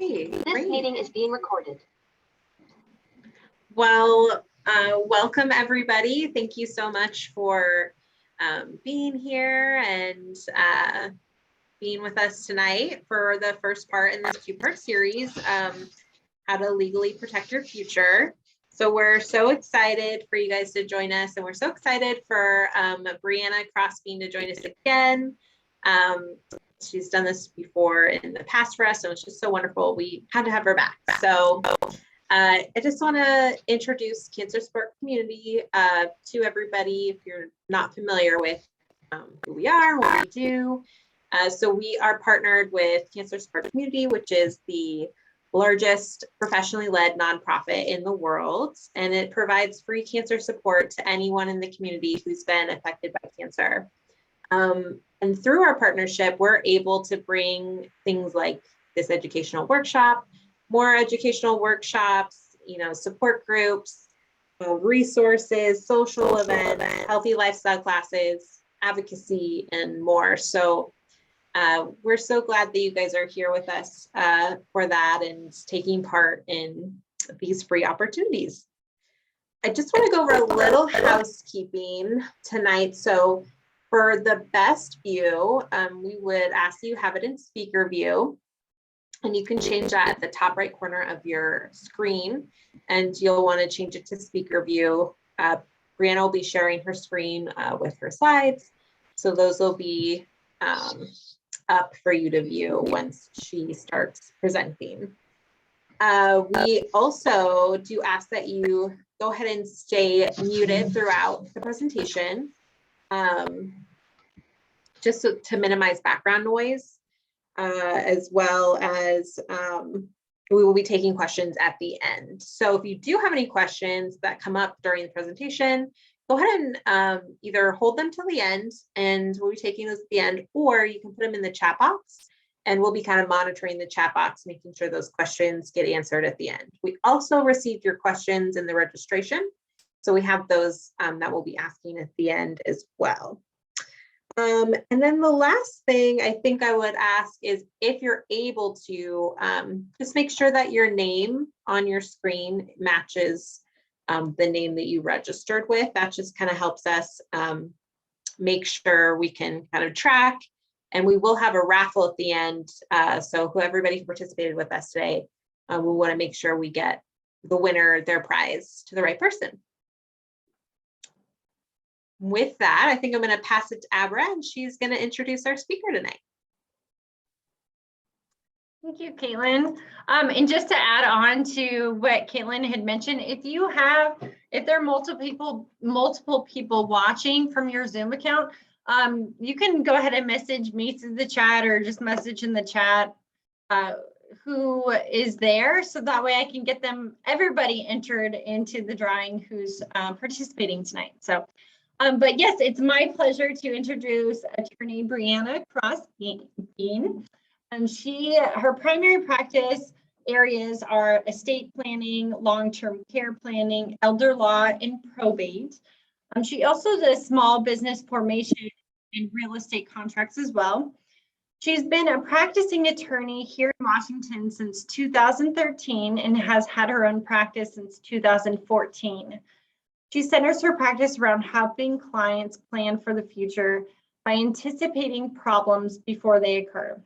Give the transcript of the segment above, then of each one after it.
Okay, This great. meeting is being recorded. Well, welcome everybody. Thank you so much for being here and being with us tonight for the first part in this two-part series, how to legally protect your future. So we're so excited for you guys to join us, and we're so excited for Brianna Crossbean to join us again. She's done this before in the past for us, so it's just so wonderful. We had to have her back. So I just want to introduce Cancer Support Community to everybody if you're not familiar with who we are, what we do. So we are partnered with Cancer Support Community, which is the largest professionally led nonprofit in the world, and it provides free cancer support to anyone in the community who's been affected by cancer. And through our partnership, we're able to bring things like this educational workshop, more educational workshops, support groups, resources, social events, healthy lifestyle classes, advocacy, and more. So we're so glad that you guys are here with us for that and taking part in these free opportunities. I just want to go over a little housekeeping tonight. So for the best view, we would ask you have it in speaker view, and you can change that at the top right corner of your screen, and you'll want to change it to speaker view. Brianna will be sharing her screen with her slides, so those will be up for you to view once she starts presenting. We also do ask that you go ahead and stay muted throughout the presentation, just to minimize background noise, as well as we will be taking questions at the end. So if you do have any questions that come up during the presentation, go ahead and either hold them till the end, and we'll be taking those at the end, or you can put them in the chat box, and we'll be kind of monitoring the chat box, making sure those questions get answered at the end. We also received your questions in the registration, so we have those that we'll be asking at the end as well. And then the last thing I think I would ask is if you're able to just make sure that your name on your screen matches the name that you registered with. That just kind of helps us make sure we can kind of track, and we will have a raffle at the end. So everybody who participated with us today, we want to make sure we get the winner their prize to the right person. With that, I think I'm going to pass it to Abra, and she's going to introduce our speaker tonight. Thank you, Caitlin. And just to add on to what Caitlin had mentioned, if there are multiple people watching from your Zoom account, you can go ahead and message me through the chat, or just message in the chat who is there, so that way I can get everybody entered into the drawing who's participating tonight. So. But yes, it's my pleasure to introduce attorney Brianna Crossbean. Her primary practice areas are estate planning, long-term care planning, elder law, and probate. She also does small business formation and real estate contracts as well. She's been a practicing attorney here in Washington since 2013 and has had her own practice since 2014. She centers her practice around helping clients plan for the future by anticipating problems before they occur.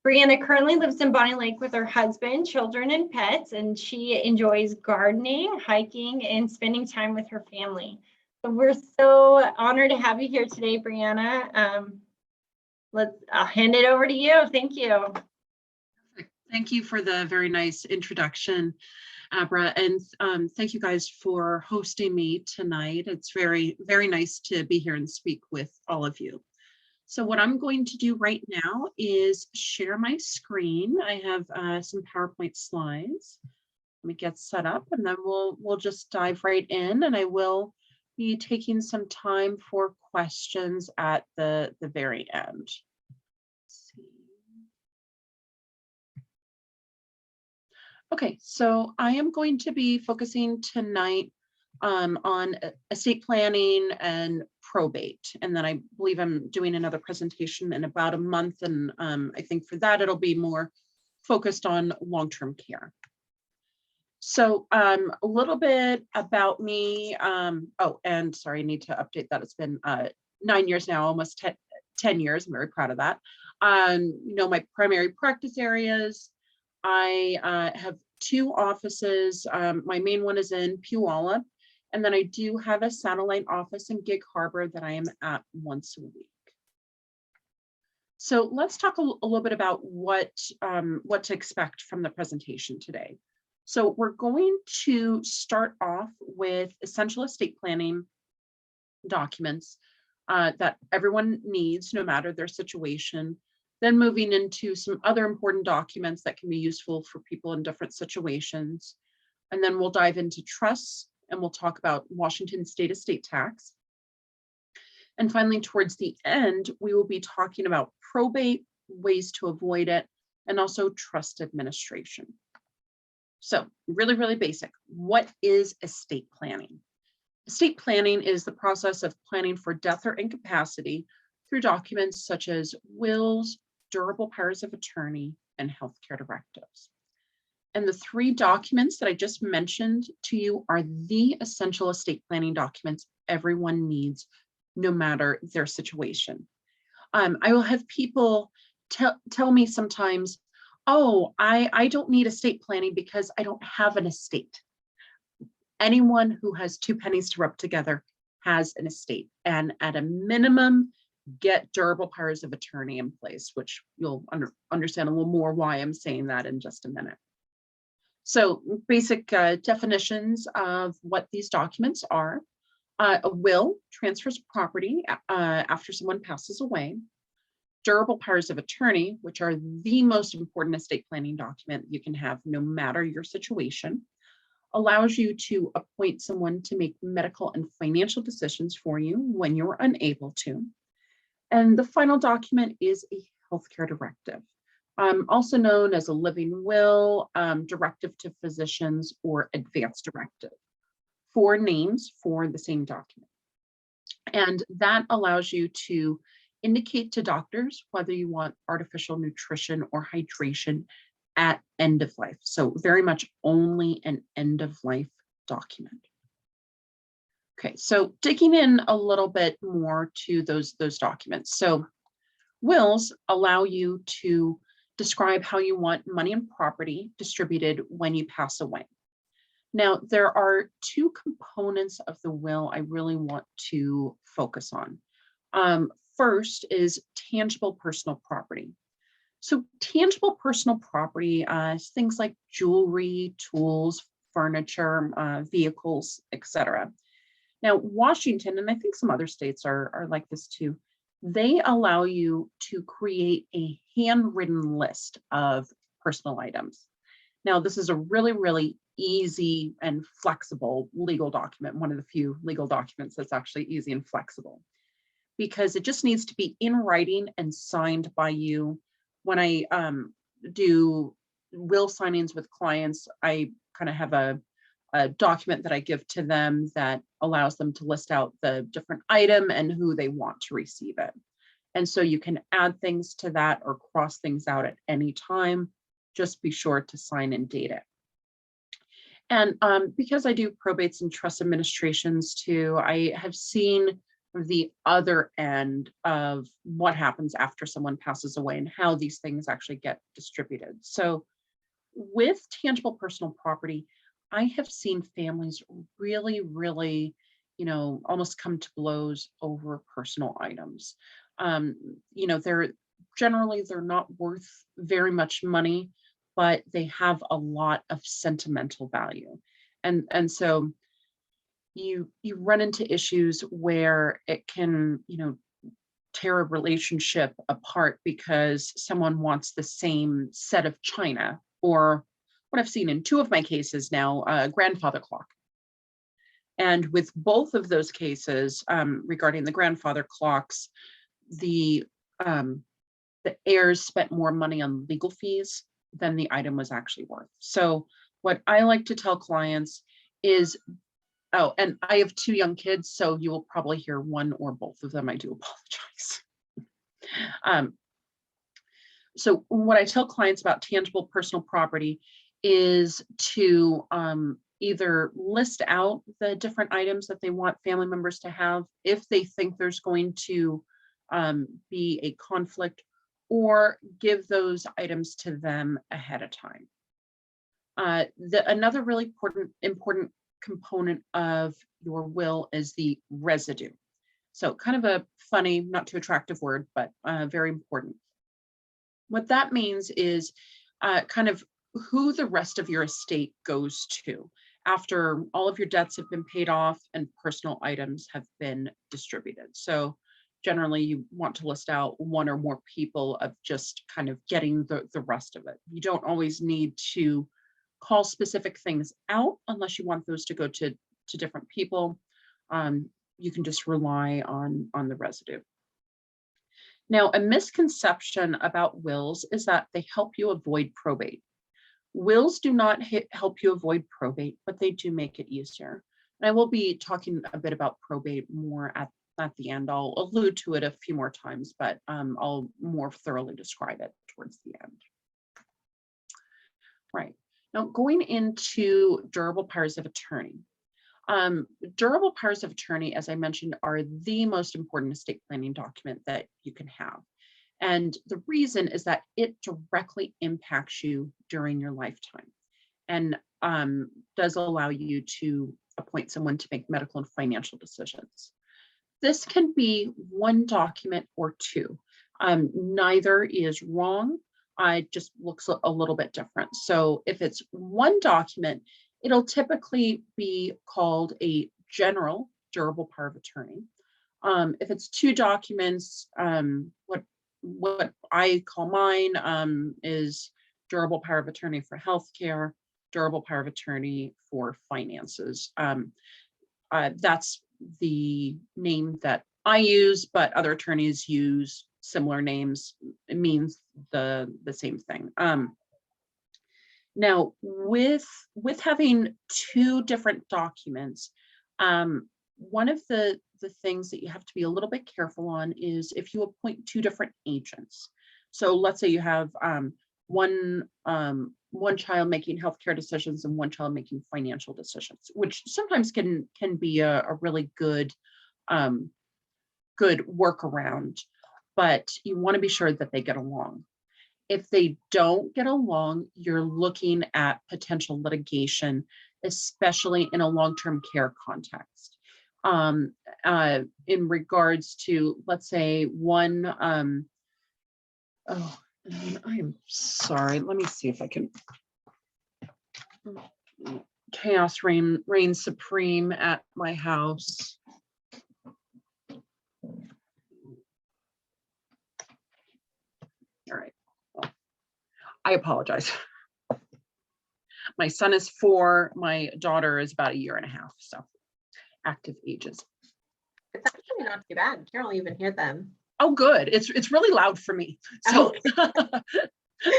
Brianna currently lives in Bonnie Lake with her husband, children, and pets, and she enjoys gardening, hiking, and spending time with her family. So we're so honored to have you here today, Brianna. I'll hand it over to you. Thank you. Thank you for the very nice introduction, Abra, and thank you guys for hosting me tonight. It's very, very nice to be here and speak with all of you. So what I'm going to do right now is share my screen. I have some PowerPoint slides. Let me get set up, and then we'll just dive right in, and I will be taking some time for questions at the very end. Okay, so I am going to be focusing tonight on estate planning and probate, and then I believe I'm doing another presentation in about a month, and I think for that it'll be more focused on long-term care. So a little bit about me. Oh, and sorry, I need to update that. It's been 9 years now, almost 10 years. I'm very proud of that. My primary practice areas, I have 2 offices. My main one is in Puyallup, and then I do have a satellite office in Gig Harbor that I am at once a week. So let's talk a little bit about what to expect from the presentation today. So we're going to start off with essential estate planning documents that everyone needs, no matter their situation. Then moving into some other important documents that can be useful for people in different situations. And then we'll dive into trusts, and we'll talk about Washington state estate tax. And finally, towards the end, we will be talking about probate, ways to avoid it, and also trust administration. So really, really basic. What is estate planning? Estate planning is the process of planning for death or incapacity through documents such as wills, durable powers of attorney, and healthcare directives. And the 3 documents that I just mentioned to you are the essential estate planning documents everyone needs, no matter their situation. I will have people tell me sometimes, oh, I don't need estate planning because I don't have an estate. Anyone who has 2 pennies to rub together has an estate, and at a minimum, get durable powers of attorney in place, which you'll understand a little more why I'm saying that in just a minute. So basic definitions of what these documents are. A will transfers property after someone passes away. Durable powers of attorney, which are the most important estate planning document you can have no matter your situation, allows you to appoint someone to make medical and financial decisions for you when you're unable to. And the final document is a healthcare directive, also known as a living will, directive to physicians, or advance directive. 4 names for the same document. And that allows you to indicate to doctors whether you want artificial nutrition or hydration at end of life. So very much only an end of life document. Okay, so digging in a little bit more to those documents. So wills allow you to describe how you want money and property distributed when you pass away. Now, there are 2 components of the will I really want to focus on. First is tangible personal property. So tangible personal property is things like jewelry, tools, furniture, vehicles, etc. Now, Washington, and I think some other states are like this too, they allow you to create a handwritten list of personal items. Now, this is a really, really easy and flexible legal document, one of the few legal documents that's actually easy and flexible, because it just needs to be in writing and signed by you. When I do will signings with clients, I kind of have a document that I give to them that allows them to list out the different item and who they want to receive it. And so you can add things to that or cross things out at any time. Just be sure to sign and date it. And because I do probates and trust administrations too, I have seen the other end of what happens after someone passes away and how these things actually get distributed. So with tangible personal property, I have seen families really, really, almost come to blows over personal items. They're not worth very much money, but they have a lot of sentimental value. And so you run into issues where it can, tear a relationship apart because someone wants the same set of china, or what I've seen in 2 of my cases now, a grandfather clock. And with both of those cases, regarding the grandfather clocks, the heirs spent more money on legal fees than the item was actually worth. So what I like to tell clients is, oh, and I have 2 young kids, so you will probably hear one or both of them. I do apologize. So what I tell clients about tangible personal property is to either list out the different items that they want family members to have if they think there's going to be a conflict, or give those items to them ahead of time. Another really important component of your will is the residue. So kind of a funny, not too attractive word, but very important. What that means is kind of who the rest of your estate goes to after all of your debts have been paid off and personal items have been distributed. So generally you want to list out one or more people of just kind of getting the rest of it. You don't always need to call specific things out unless you want those to go to different people. You can just rely on the residue. Now, a misconception about wills is that they help you avoid probate. Wills do not help you avoid probate, but they do make it easier. And I will be talking a bit about probate more at the end. I'll allude to it a few more times, but I'll more thoroughly describe it towards the end. Right. Now, going into durable powers of attorney. Durable powers of attorney, as I mentioned, are the most important estate planning document that you can have. And the reason is that it directly impacts you during your lifetime and does allow you to appoint someone to make medical and financial decisions. This can be one document or two. Neither is wrong. It just looks a little bit different. So if it's one document, it'll typically be called a general durable power of attorney. If it's two documents, what I call mine is durable power of attorney for healthcare, durable power of attorney for finances. That's the name that I use, but other attorneys use similar names. It means the same thing. Now, with having two different documents, one of the things that you have to be a little bit careful on is if you appoint two different agents. So let's say you have one child making healthcare decisions and one child making financial decisions, which sometimes can be a really good workaround, but you want to be sure that they get along. If they don't get along, you're looking at potential litigation, especially in a long-term care context. In regards to, let's say, one, oh, I'm sorry, let me see if I can. Chaos reigns supreme at my house. All right. I apologize. My son is 4, my daughter is about 1.5 years, so active ages. It's actually not too bad. Carol, you even hear them. Oh, good. It's really loud for me. So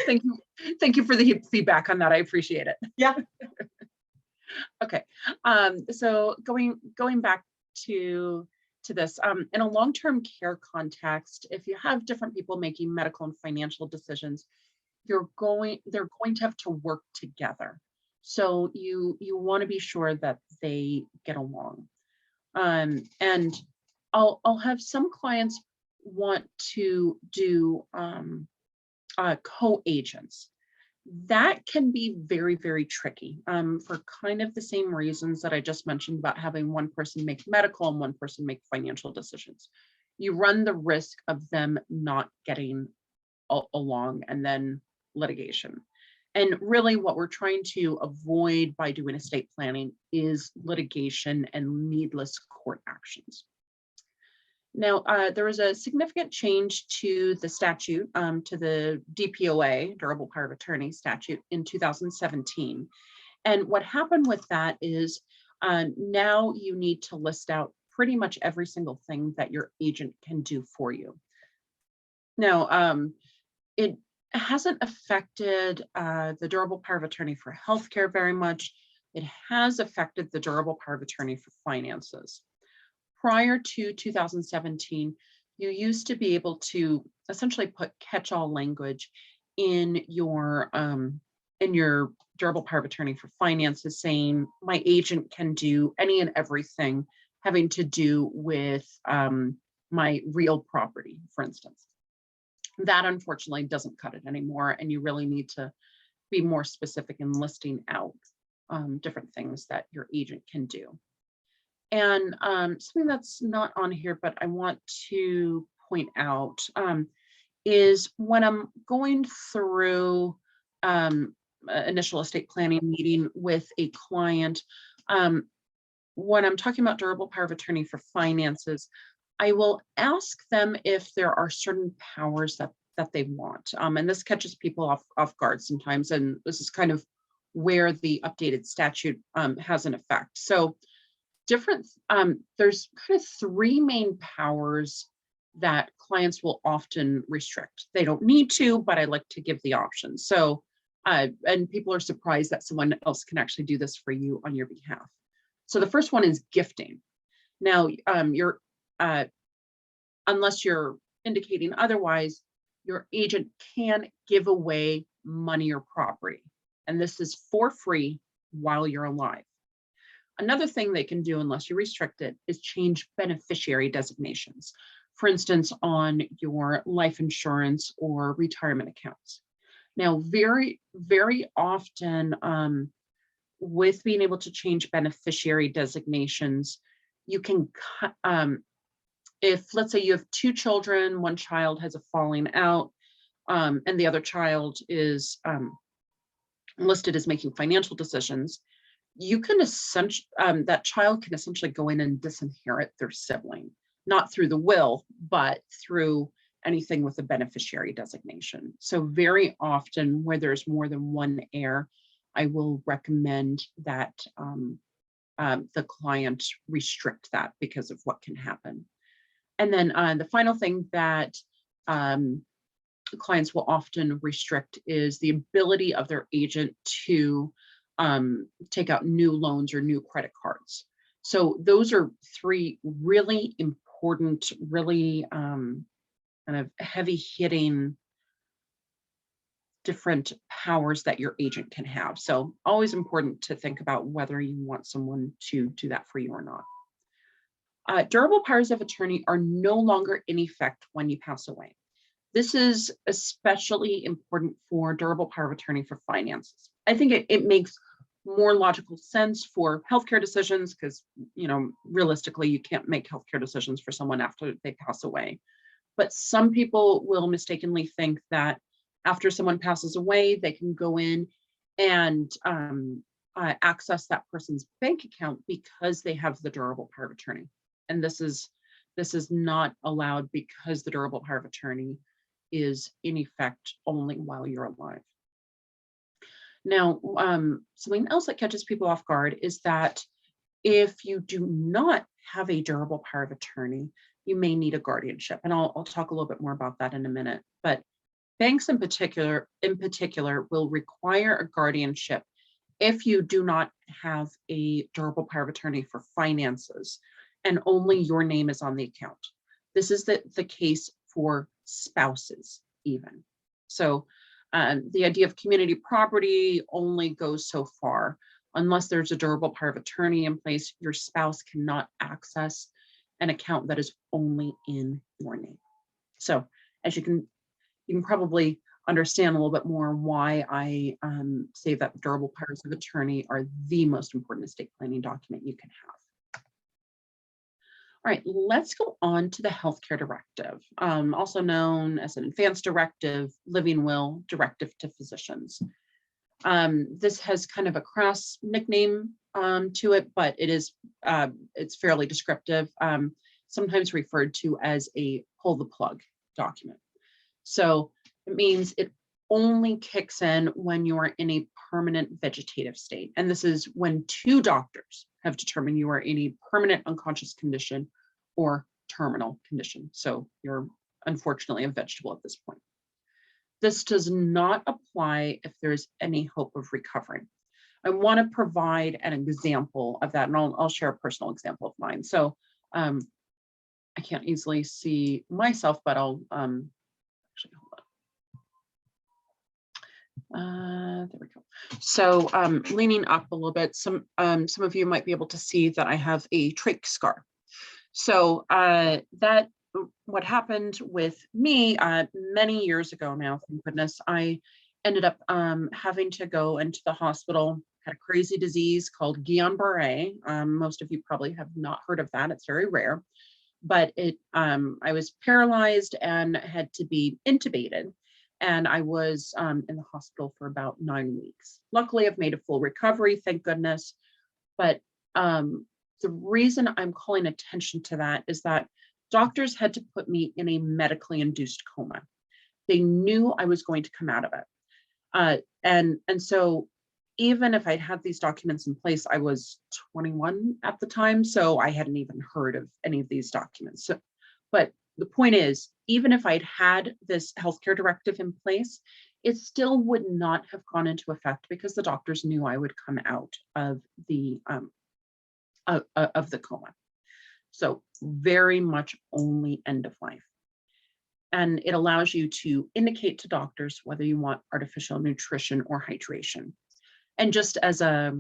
thank you for the feedback on that. I appreciate it. Yeah. Okay. So going back to this, in a long-term care context, if you have different people making medical and financial decisions, they're going to have to work together. So you want to be sure that they get along. And I'll have some clients want to do co-agents. That can be very, very tricky for kind of the same reasons that I just mentioned about having one person make medical and one person make financial decisions. You run the risk of them not getting along and then litigation. And really what we're trying to avoid by doing estate planning is litigation and needless court actions. Now, there was a significant change to the statute, to the DPOA, Durable Power of Attorney statute in 2017. And what happened with that is now you need to list out pretty much every single thing that your agent can do for you. Now, it hasn't affected the durable power of attorney for healthcare very much. It has affected the durable power of attorney for finances. Prior to 2017, you used to be able to essentially put catch-all language in your durable power of attorney for finances, saying my agent can do any and everything having to do with my real property, for instance. That unfortunately doesn't cut it anymore, and you really need to be more specific in listing out different things that your agent can do. And something that's not on here, but I want to point out is when I'm going through initial estate planning meeting with a client, when I'm talking about durable power of attorney for finances, I will ask them if there are certain powers that they want. And this catches people off guard sometimes. And this is kind of where the updated statute has an effect. So there's kind of three main powers that clients will often restrict. They don't need to, but I like to give the option. So, and people are surprised that someone else can actually do this for you on your behalf. So the first one is gifting. Now, unless you're indicating otherwise, your agent can give away money or property. And this is for free while you're alive. Another thing they can do, unless you restrict it, is change beneficiary designations. For instance, on your life insurance or retirement accounts. Now, very, very often with being able to change beneficiary designations, you can cut, if let's say you have two children, one child has a falling out, and the other child is listed as making financial decisions, you can essentially, that child can essentially go in and disinherit their sibling, not through the will, but through anything with a beneficiary designation. So very often where there's more than one heir, I will recommend that the client restrict that because of what can happen. And then the final thing that clients will often restrict is the ability of their agent to take out new loans or new credit cards. So those are three really important, really kind of heavy hitting different powers that your agent can have. So always important to think about whether you want someone to do that for you or not. Durable powers of attorney are no longer in effect when you pass away. This is especially important for durable power of attorney for finances. I think it makes more logical sense for healthcare decisions because, you know, realistically, you can't make healthcare decisions for someone after they pass away. But some people will mistakenly think that after someone passes away, they can go in and access that person's bank account because they have the durable power of attorney. And this is not allowed because the durable power of attorney is in effect only while you're alive. Now, something else that catches people off guard is that if you do not have a durable power of attorney, you may need a guardianship. And I'll talk a little bit more about that in a minute. But banks in particular will require a guardianship if you do not have a durable power of attorney for finances and only your name is on the account. This is the case for spouses even. So the idea of community property only goes so far. Unless there's a durable power of attorney in place, your spouse cannot access an account that is only in your name. So as you can probably understand a little bit more why I say that durable powers of attorney are the most important estate planning document you can have. All right, let's go on to the healthcare directive, also known as an advance directive, living will, directive to physicians. This has kind of a crass nickname to it, but it's fairly descriptive, sometimes referred to as a pull the plug document. So it means it only kicks in when you are in a permanent vegetative state. And this is when two doctors have determined you are in a permanent unconscious condition or terminal condition. So you're unfortunately a vegetable at this point. This does not apply if there's any hope of recovering. I want to provide an example of that, and I'll share a personal example of mine. So I can't easily see myself, but I'll actually hold on. There we go. So leaning up a little bit, some of you might be able to see that I have a trach scar. So that what happened with me many years ago now, thank goodness, I ended up having to go into the hospital, had a crazy disease called Guillain-Barré. Most of you probably have not heard of that. It's very rare, but I was paralyzed and had to be intubated. And I was in the hospital for about 9 weeks. Luckily, I've made a full recovery, thank goodness. But the reason I'm calling attention to that is that doctors had to put me in a medically induced coma. They knew I was going to come out of it. And so even if I'd had these documents in place, I was 21 at the time, so I hadn't even heard of any of these documents. So, but the point is, even if I'd had this healthcare directive in place, it still would not have gone into effect because the doctors knew I would come out of the coma. So very much only end of life. And it allows you to indicate to doctors whether you want artificial nutrition or hydration. And just as a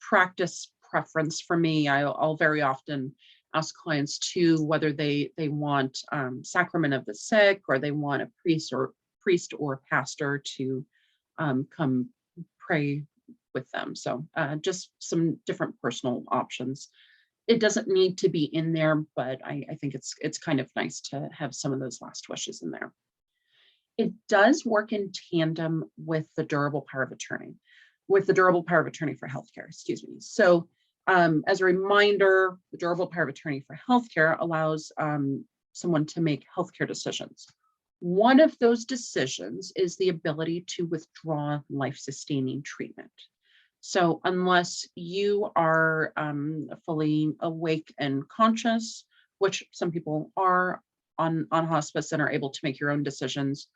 practice preference for me, I'll very often ask clients too whether they want sacrament of the sick, or they want a priest or pastor to come pray with them. So just some different personal options. It doesn't need to be in there, but I think it's kind of nice to have some of those last wishes in there. It does work in tandem with the durable power of attorney, for healthcare, excuse me. So as a reminder, the durable power of attorney for healthcare allows someone to make healthcare decisions. One of those decisions is the ability to withdraw life-sustaining treatment. So unless you are fully awake and conscious, which some people are on hospice and are able to make your own decisions,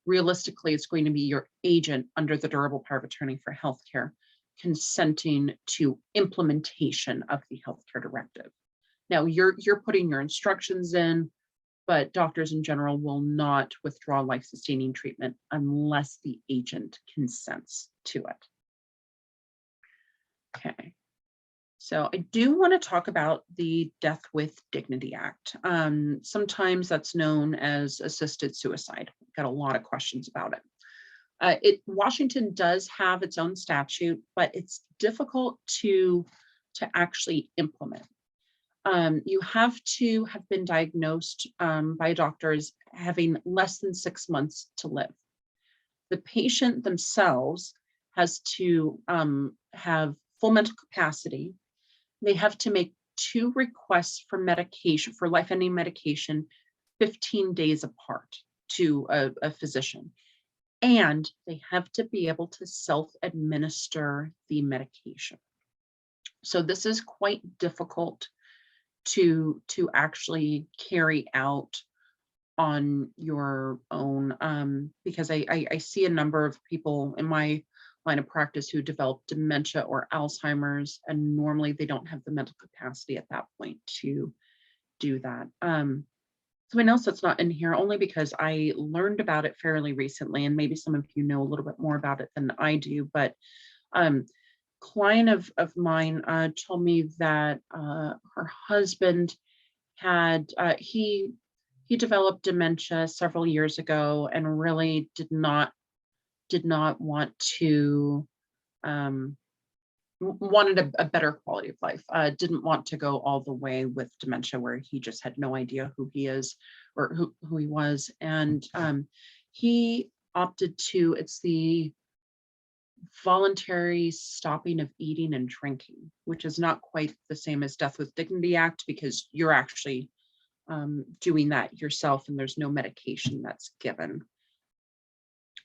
realistically, it's going to be your agent under the durable power of attorney for healthcare consenting to implementation of the healthcare directive. Now you're putting your instructions in, but doctors in general will not withdraw life-sustaining treatment unless the agent consents to it. Okay, so I do want to talk about the Death with Dignity Act. Sometimes that's known as assisted suicide. Got a lot of questions about it. Washington does have its own statute, but it's difficult to actually implement. You have to have been diagnosed by doctors having less than 6 months to live. The patient themselves has to have full mental capacity. They have to make 2 requests for medication, for life-ending medication, 15 days apart to a physician. And they have to be able to self-administer the medication. So this is quite difficult to actually carry out on your own, because I see a number of people in my line of practice who develop dementia or Alzheimer's, and normally they don't have the mental capacity at that point to do that. Something else that's not in here, only because I learned about it fairly recently, and maybe some of you know a little bit more about it than I do, but client of mine told me that her husband had, he developed dementia several years ago and really did not want to, wanted a better quality of life, didn't want to go all the way with dementia where he just had no idea who he is or who he was. And he opted to, it's the voluntary stopping of eating and drinking, which is not quite the same as Death with Dignity Act, because you're actually doing that yourself and there's no medication that's given.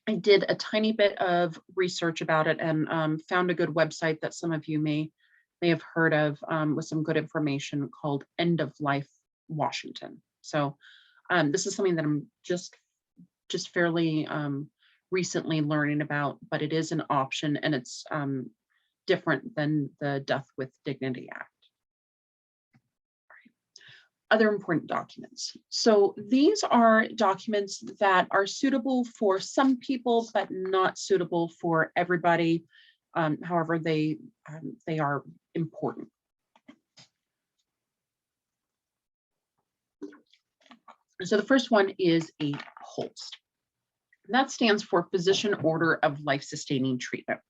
I did a tiny bit of research about it and found a good website that some of you may have heard of, with some good information, called End of Life Washington. So this is something that I'm just fairly recently learning about, but it is an option, and it's different than the Death with Dignity Act. other important documents. So these are documents that are suitable for some people, but not suitable for everybody. However, they are important. So the first one is a POLST. That stands for Physician Order of Life-Sustaining Treatment.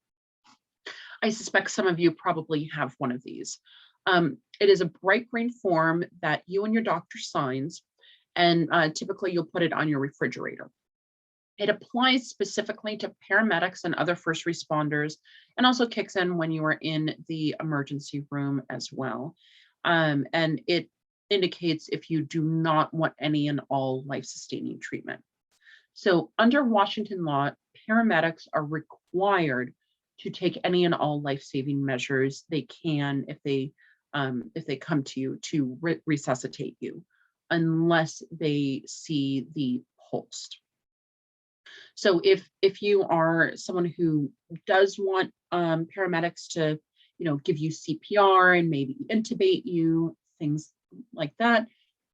I suspect some of you probably have one of these. It is a bright green form that you and your doctor signs, and typically you'll put it on your refrigerator. It applies specifically to paramedics and other first responders, and also kicks in when you are in the emergency room as well. And it indicates if you do not want any and all life-sustaining treatment. So under Washington law, paramedics are required to take any and all life-saving measures they can if they come to you to resuscitate you, unless they see the POLST. So if you are someone who does want paramedics to, give you CPR and maybe intubate you, things like that,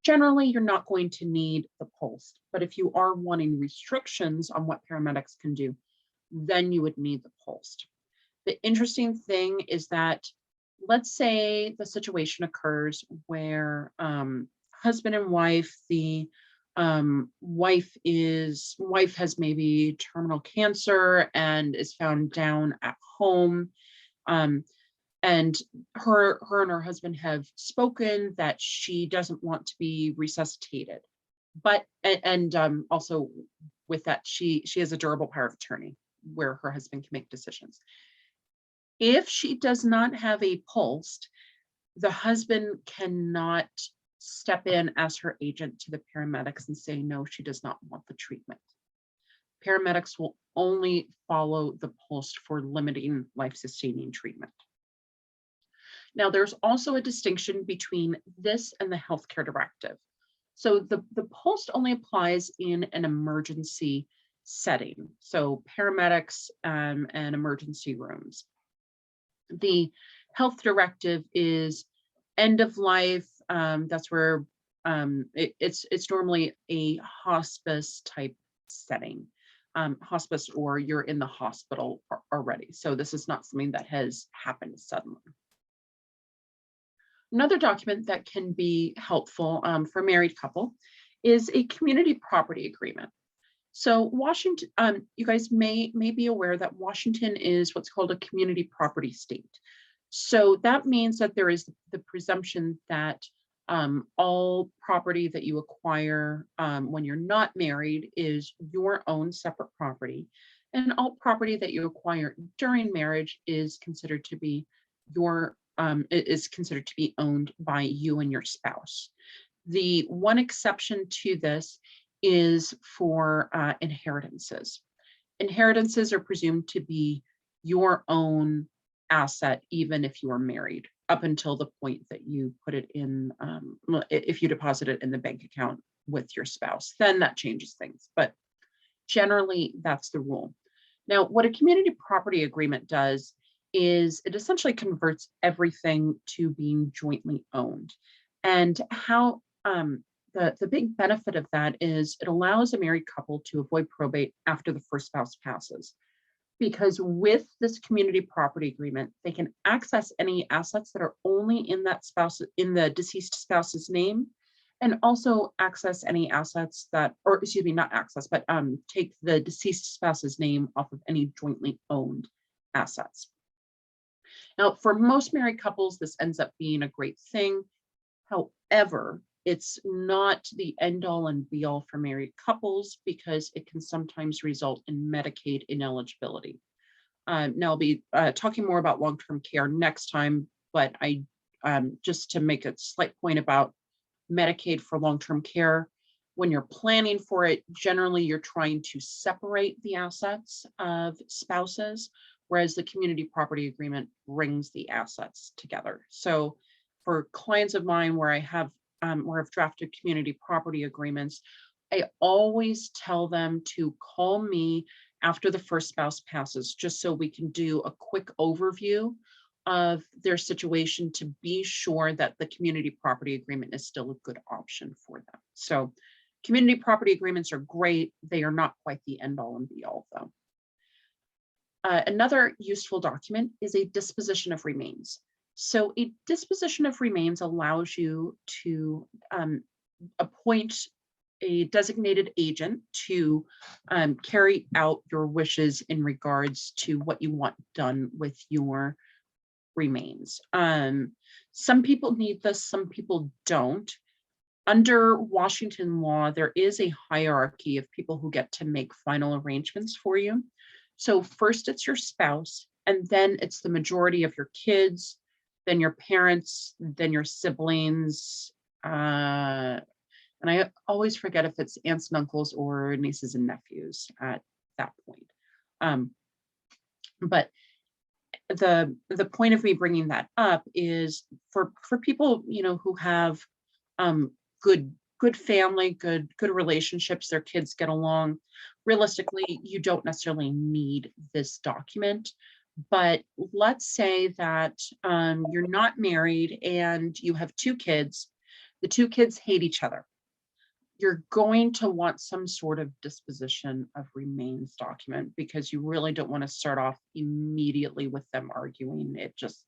generally you're not going to need the POLST. But if you are wanting restrictions on what paramedics can do, then you would need the POLST. The interesting thing is that, let's say the situation occurs where husband and wife, the wife has maybe terminal cancer and is found down at home, and her and her husband have spoken that she doesn't want to be resuscitated, but also with that she has a durable power of attorney where her husband can make decisions. If she does not have a POLST, the husband cannot step in as her agent to the paramedics and say, no, she does not want the treatment. Paramedics will only follow the POLST for limiting life-sustaining treatment. Now, there's also a distinction between this and the healthcare directive. So the POLST only applies in an emergency setting, so paramedics and emergency rooms. The health directive is end of life. That's where it's normally a hospice type setting, hospice, or you're in the hospital already. So this is not something that has happened suddenly. Another document that can be helpful for a married couple is a community property agreement. So Washington, you guys may be aware that Washington is what's called a community property state. So that means that there is the presumption that all property that you acquire when you're not married is your own separate property, and all property that you acquire during marriage is considered to be owned by you and your spouse. The one exception to this is for inheritances. Inheritances are presumed to be your own asset, even if you are married, up until the point that you put it in, if you deposit it in the bank account with your spouse, then that changes things. But generally, that's the rule. Now, what a community property agreement does is it essentially converts everything to being jointly owned. And how the big benefit of that is it allows a married couple to avoid probate after the first spouse passes. Because with this community property agreement, they can access any assets that are only in the deceased spouse's name, and also access any assets that, or excuse me, not access, but take the deceased spouse's name off of any jointly owned assets. Now, for most married couples, this ends up being a great thing. However, it's not the end all and be all for married couples, because it can sometimes result in Medicaid ineligibility. Now I'll be talking more about long-term care next time, but I just to make a slight point about Medicaid for long-term care, when you're planning for it, generally you're trying to separate the assets of spouses, whereas the community property agreement brings the assets together. So for clients of mine where I have where I've drafted community property agreements, I always tell them to call me after the first spouse passes, just so we can do a quick overview of their situation to be sure that the community property agreement is still a good option for them. So community property agreements are great. They are not quite the end all and be all though. Another useful document is a disposition of remains. So a disposition of remains allows you to appoint a designated agent to carry out your wishes in regards to what you want done with your remains. Some people need this, some people don't. Under Washington law, there is a hierarchy of people who get to make final arrangements for you. So first it's your spouse, and then it's the majority of your kids, then your parents, then your siblings. And I always forget if it's aunts and uncles or nieces and nephews at that point. But the point of me bringing that up is for people, you know, who have good family, good relationships, their kids get along. Realistically, you don't necessarily need this document. But let's say that you're not married and you have 2 kids. The 2 kids hate each other. You're going to want some sort of disposition of remains document because you really don't want to start off immediately with them arguing.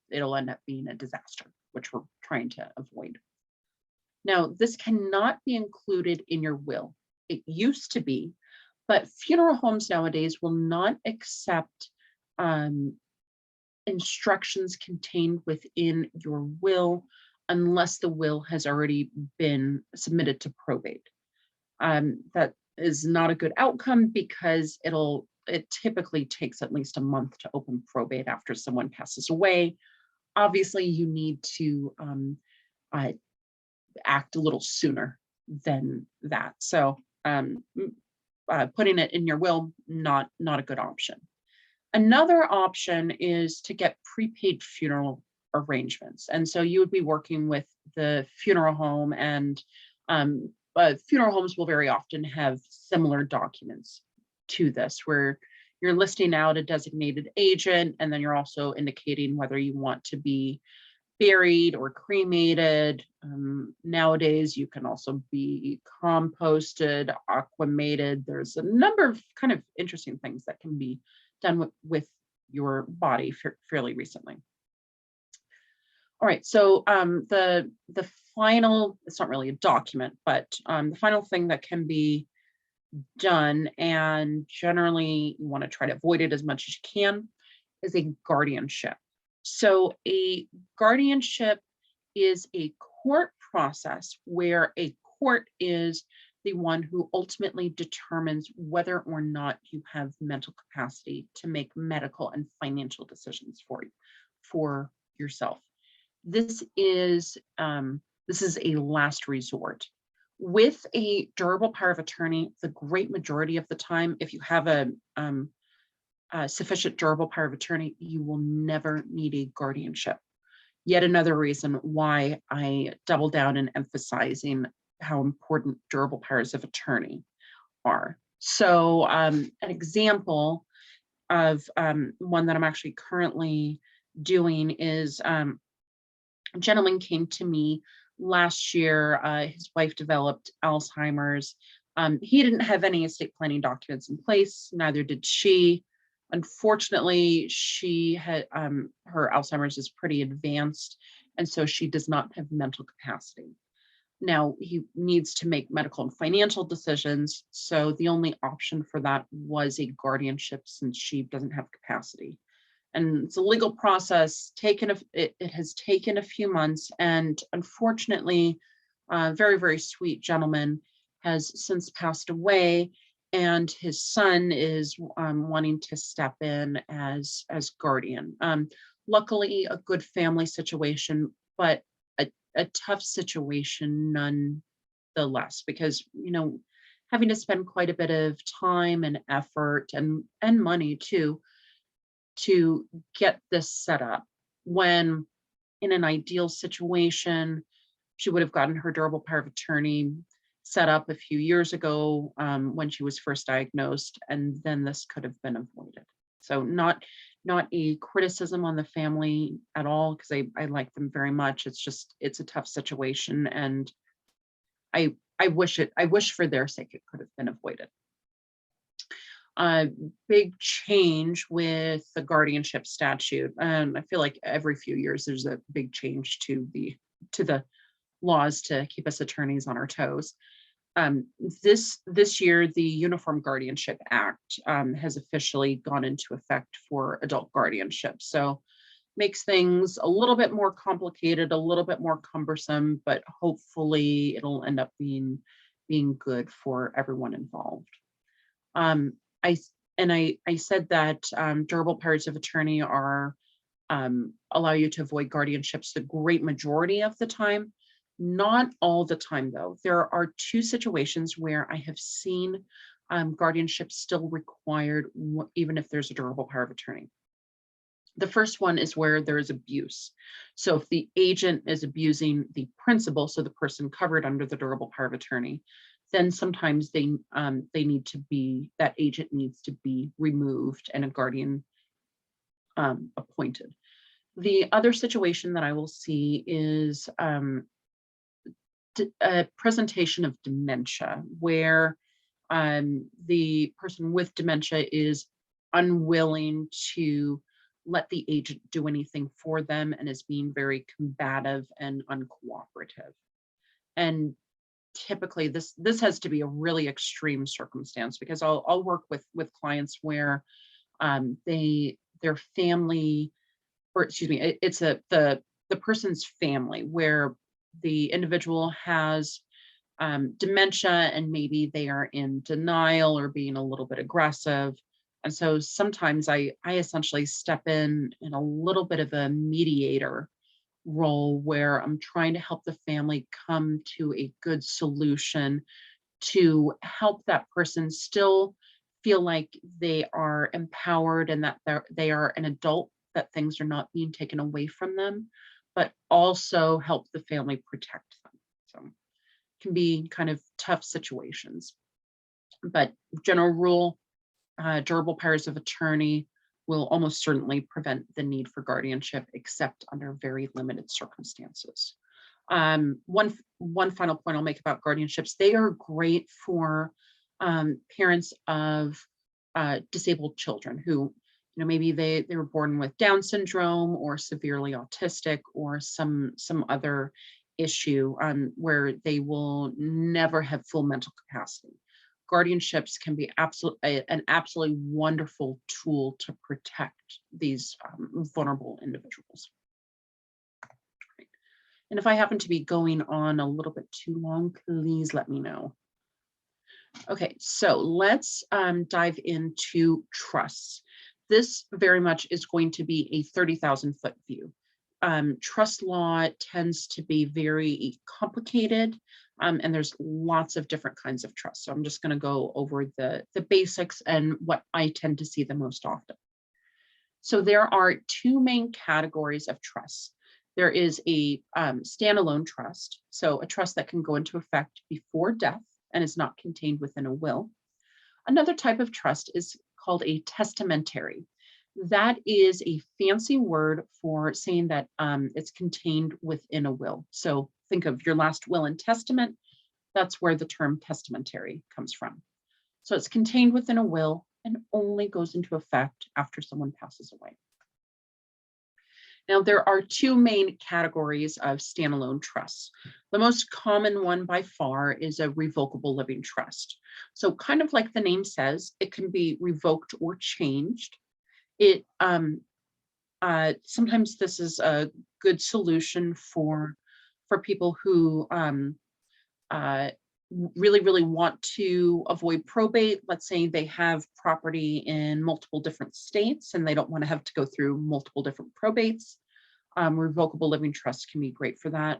It'll end up being a disaster, which we're trying to avoid. Now, this cannot be included in your will. It used to be, but funeral homes nowadays will not accept instructions contained within your will unless the will has already been submitted to probate. That is not a good outcome because it typically takes at least a month to open probate after someone passes away. Obviously, you need to act a little sooner than that. So putting it in your will, not a good option. Another option is to get prepaid funeral arrangements. And so you would be working with the funeral home, and funeral homes will very often have similar documents to this, where you're listing out a designated agent, and then you're also indicating whether you want to be buried or cremated. Nowadays, you can also be composted, aquamated. There's a number of kind of interesting things that can be done with your body fairly recently. All right, so the final, it's not really a document, but the final thing that can be done, and generally you want to try to avoid it as much as you can, is a guardianship. So a guardianship is a court process where a court is the one who ultimately determines whether or not you have mental capacity to make medical and financial decisions for yourself. This is a last resort. With a durable power of attorney, the great majority of the time, if you have a sufficient durable power of attorney, you will never need a guardianship. Yet another reason why I double down in emphasizing how important durable powers of attorney are. So an example of one that I'm actually currently doing is a gentleman came to me last year. His wife developed Alzheimer's. He didn't have any estate planning documents in place, neither did she. Unfortunately, she had her Alzheimer's is pretty advanced, and so she does not have mental capacity. Now, he needs to make medical and financial decisions, so the only option for that was a guardianship since she doesn't have capacity. And it's a legal process. It has taken a few months, and unfortunately, a very, very sweet gentleman has since passed away, and his son is wanting to step in as guardian. Luckily, a good family situation, but a tough situation nonetheless, because having to spend quite a bit of time and effort and money too to get this set up, when in an ideal situation she would have gotten her durable power of attorney set up a few years ago when she was first diagnosed, and then this could have been avoided. So not a criticism on the family at all, because I like them very much. It's a tough situation, and I wish for their sake it could have been avoided. Big change with the guardianship statute. I feel like every few years there's a big change to the laws to keep us attorneys on our toes. This year, the Uniform Guardianship Act has officially gone into effect for adult guardianship. So makes things a little bit more complicated, a little bit more cumbersome, but hopefully it'll end up being good for everyone involved. I said that durable powers of attorney are allow you to avoid guardianships the great majority of the time. Not all the time, though. There are two situations where I have seen guardianship still required, even if there's a durable power of attorney. The first one is where there is abuse. So if the agent is abusing the principal, so the person covered under the durable power of attorney, then sometimes that agent needs to be removed and a guardian appointed. The other situation that I will see is a presentation of dementia, where the person with dementia is unwilling to let the agent do anything for them and is being very combative and uncooperative. And typically this has to be a really extreme circumstance, because I'll work with clients where their family, or excuse me, it's the person's family, where the individual has dementia and maybe they are in denial or being a little bit aggressive. And so sometimes I essentially step in a little bit of a mediator role, where I'm trying to help the family come to a good solution to help that person still feel like they are empowered and that they are an adult, that things are not being taken away from them, but also help the family protect them. So it can be kind of tough situations. But general rule, durable powers of attorney will almost certainly prevent the need for guardianship, except under very limited circumstances. One final point I'll make about guardianships: they are great for parents of disabled children who, maybe they were born with Down syndrome or severely autistic or some other issue where they will never have full mental capacity. Guardianships can be an absolutely wonderful tool to protect these vulnerable individuals. Right. And if I happen to be going on a little bit too long, please let me know. Okay, so let's dive into trusts. This very much is going to be a 30,000-foot view. Trust law tends to be very complicated, and there's lots of different kinds of trusts. So I'm just going to go over the basics and what I tend to see the most often. So there are two main categories of trusts. There is a standalone trust, so a trust that can go into effect before death and is not contained within a will. Another type of trust is called a testamentary. That is a fancy word for saying that it's contained within a will. So think of your last will and testament. That's where the term testamentary comes from. So it's contained within a will and only goes into effect after someone passes away. Now, there are two main categories of standalone trusts. The most common one by far is a revocable living trust. So kind of like the name says, it can be revoked or changed. It sometimes this is a good solution for people who really want to avoid probate. Let's say they have property in multiple different states and they don't want to have to go through multiple different probates. Revocable living trusts can be great for that.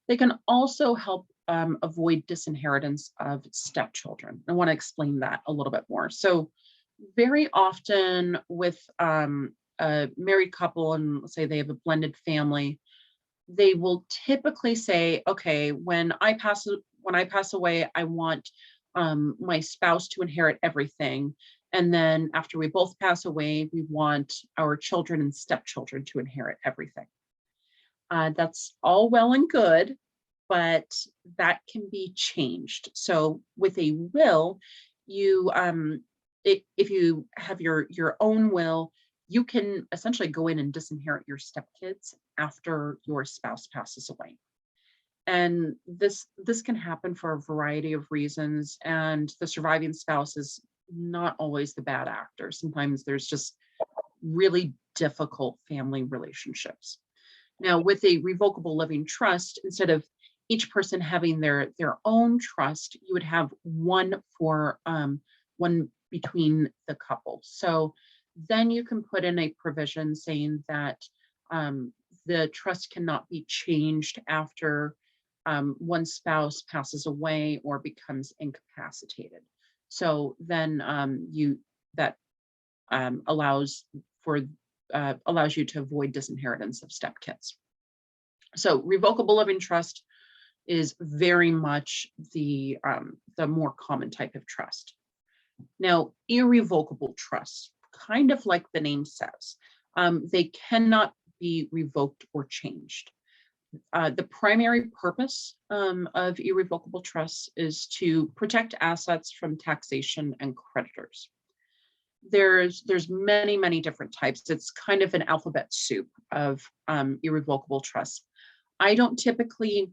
They can also help avoid disinheritance of stepchildren. I want to explain that a little bit more. So very often with a married couple, and let's say they have a blended family, they will typically say, okay, when I pass away, I want my spouse to inherit everything. And then after we both pass away, we want our children and stepchildren to inherit everything. That's all well and good, but that can be changed. So with a will, you if you have your own will, you can essentially go in and disinherit your stepkids after your spouse passes away. And this can happen for a variety of reasons, and the surviving spouse is not always the bad actor. Sometimes there's just really difficult family relationships. Now, with a revocable living trust, instead of each person having their own trust, you would have one for one between the couple. So then you can put in a provision saying that the trust cannot be changed after one spouse passes away or becomes incapacitated. So then that allows you to avoid disinheritance of stepkids. So revocable living trust is very much the more common type of trust. Now, irrevocable trusts, kind of like the name says, they cannot be revoked or changed. The primary purpose of irrevocable trusts is to protect assets from taxation and creditors. There's many different types. It's kind of an alphabet soup of irrevocable trusts. I don't typically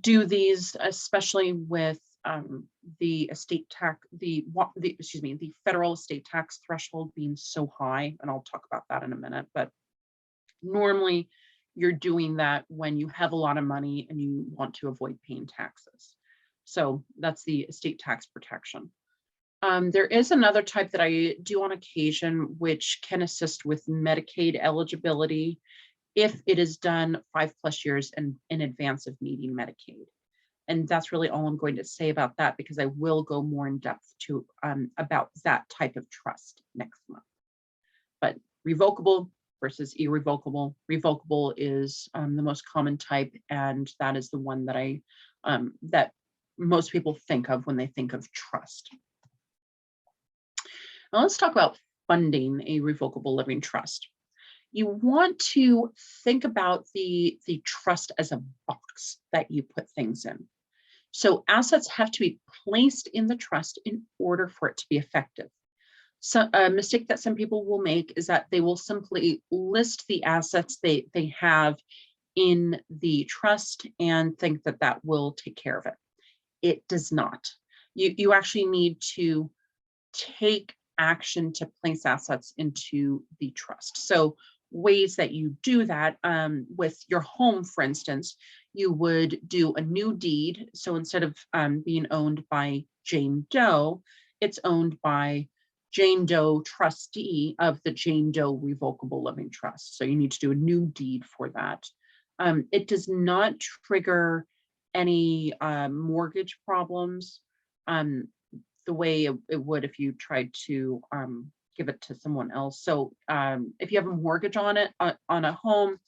do these, especially with the estate tax, the federal estate tax threshold being so high, and I'll talk about that in a minute. But normally, you're doing that when you have a lot of money and you want to avoid paying taxes. So that's the estate tax protection. There is another type that I do on occasion, which can assist with Medicaid eligibility if it is done 5+ years in advance of needing Medicaid. And that's really all I'm going to say about that, because I will go more in depth to about that type of trust next month. But revocable versus irrevocable. Revocable is the most common type, and that is the one that that most people think of when they think of trust. Now let's talk about funding a revocable living trust. You want to think about the trust as a box that you put things in. So assets have to be placed in the trust in order for it to be effective. So a mistake that some people will make is that they will simply list the assets they have in the trust and think that that will take care of it. It does not. You actually need to take action to place assets into the trust. So ways that you do that, with your home, for instance, you would do a new deed. So instead of being owned by Jane Doe, it's owned by Jane Doe, trustee of the Jane Doe Revocable Living Trust. So you need to do a new deed for that. It does not trigger any mortgage problems the way it would if you tried to give it to someone else. So if you have a mortgage on it, on a home,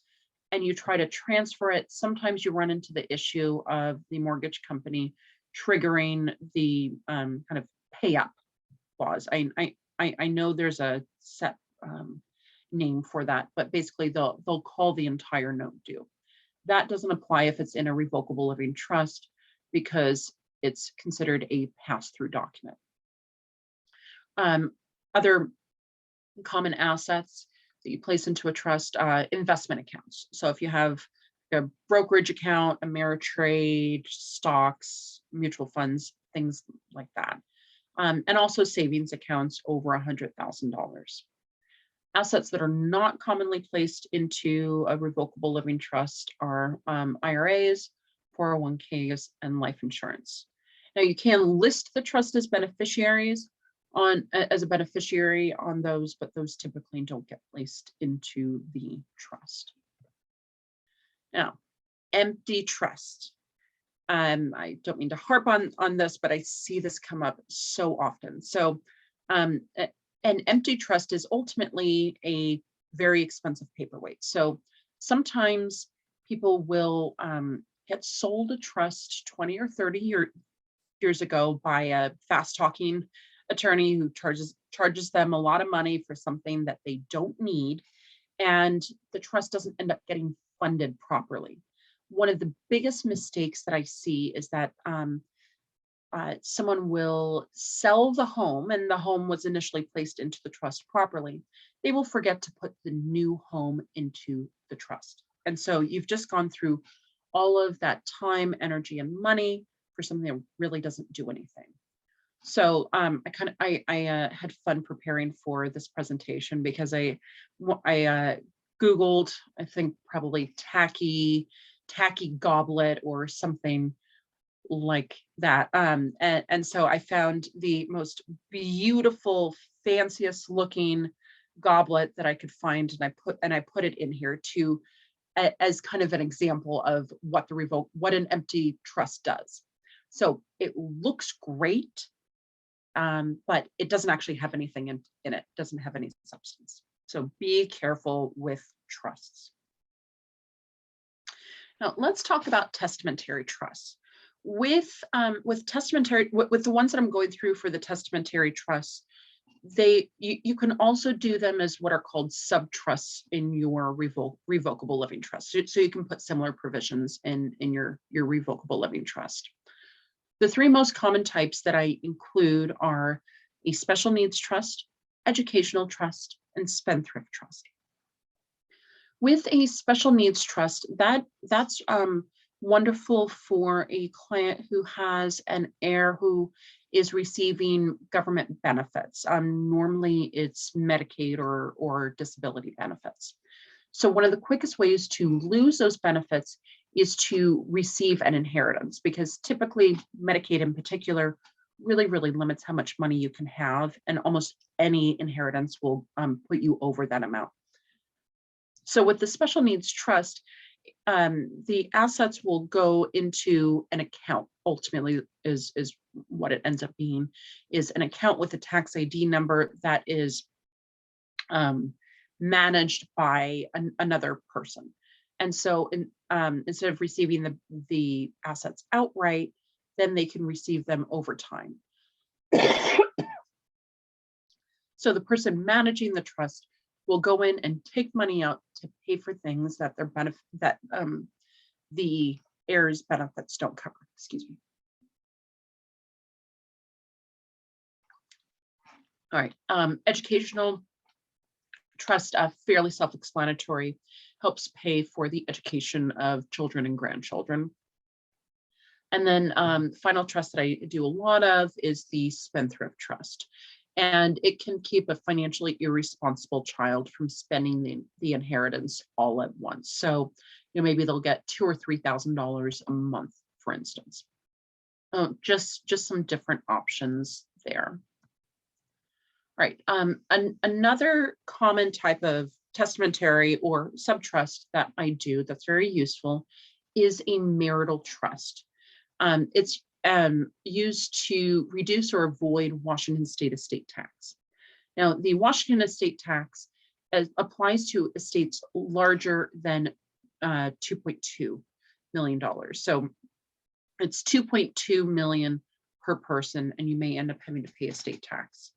and you try to transfer it, sometimes you run into the issue of the mortgage company triggering the kind of pay up clause. I know there's a set name for that, but basically they'll call the entire note due. That doesn't apply if it's in a revocable living trust, because it's considered a pass-through document. Other common assets that you place into a trust, investment accounts. So if you have a brokerage account, Ameritrade, stocks, mutual funds, things like that. And also savings accounts over $100,000. Assets that are not commonly placed into a revocable living trust are IRAs, 401ks, and life insurance. Now you can list the trust as beneficiaries as a beneficiary on those, but those typically don't get placed into the trust. Now, empty trust. I don't mean to harp on this, but I see this come up so often. So an empty trust is ultimately a very expensive paperweight. So sometimes people will get sold a trust 20 or 30 years years ago by a fast-talking attorney who charges them a lot of money for something that they don't need, and the trust doesn't end up getting funded properly. One of the biggest mistakes that I see is that someone will sell the home, and the home was initially placed into the trust properly. They will forget to put the new home into the trust. And so you've just gone through all of that time, energy, and money for something that really doesn't do anything. So I had fun preparing for this presentation because I Googled, I think probably tacky goblet or something like that. And so I found the most beautiful, fanciest looking goblet that I could find, and I put it in here to as kind of an example of what an empty trust does. So it looks great, but it doesn't actually have anything in it. It doesn't have any substance. So be careful with trusts. Now let's talk about testamentary trusts. With the ones that I'm going through for the testamentary trusts, you can also do them as what are called sub-trusts in your revocable living trust. So you can put similar provisions in your revocable living trust. The three most common types that I include are a special needs trust, educational trust, and spendthrift trust. With a special needs trust, that's wonderful for a client who has an heir who is receiving government benefits. Normally it's Medicaid or disability benefits. So one of the quickest ways to lose those benefits is to receive an inheritance, because typically Medicaid in particular really limits how much money you can have, and almost any inheritance will put you over that amount. So with the special needs trust, the assets will go into an account. Ultimately is what it ends up being, is an account with a tax ID number that is managed by another person. And so instead of receiving the assets outright, then they can receive them over time. So the person managing the trust will go in and take money out to pay for things that the heirs' benefits don't cover. Excuse me. All right, educational trust, fairly self-explanatory, helps pay for the education of children and grandchildren. And then final trust that I do a lot of is the spendthrift trust. And it can keep a financially irresponsible child from spending the inheritance all at once. So, maybe they'll get $2,000 or $3,000 a month, for instance. Just some different options there. Right. Another common type of testamentary or subtrust that I do that's very useful is a marital trust. It's used to reduce or avoid Washington state estate tax. Now, the Washington estate tax applies to estates larger than $2.2 million. So it's $2.2 million per person, and you may end up having to pay estate tax.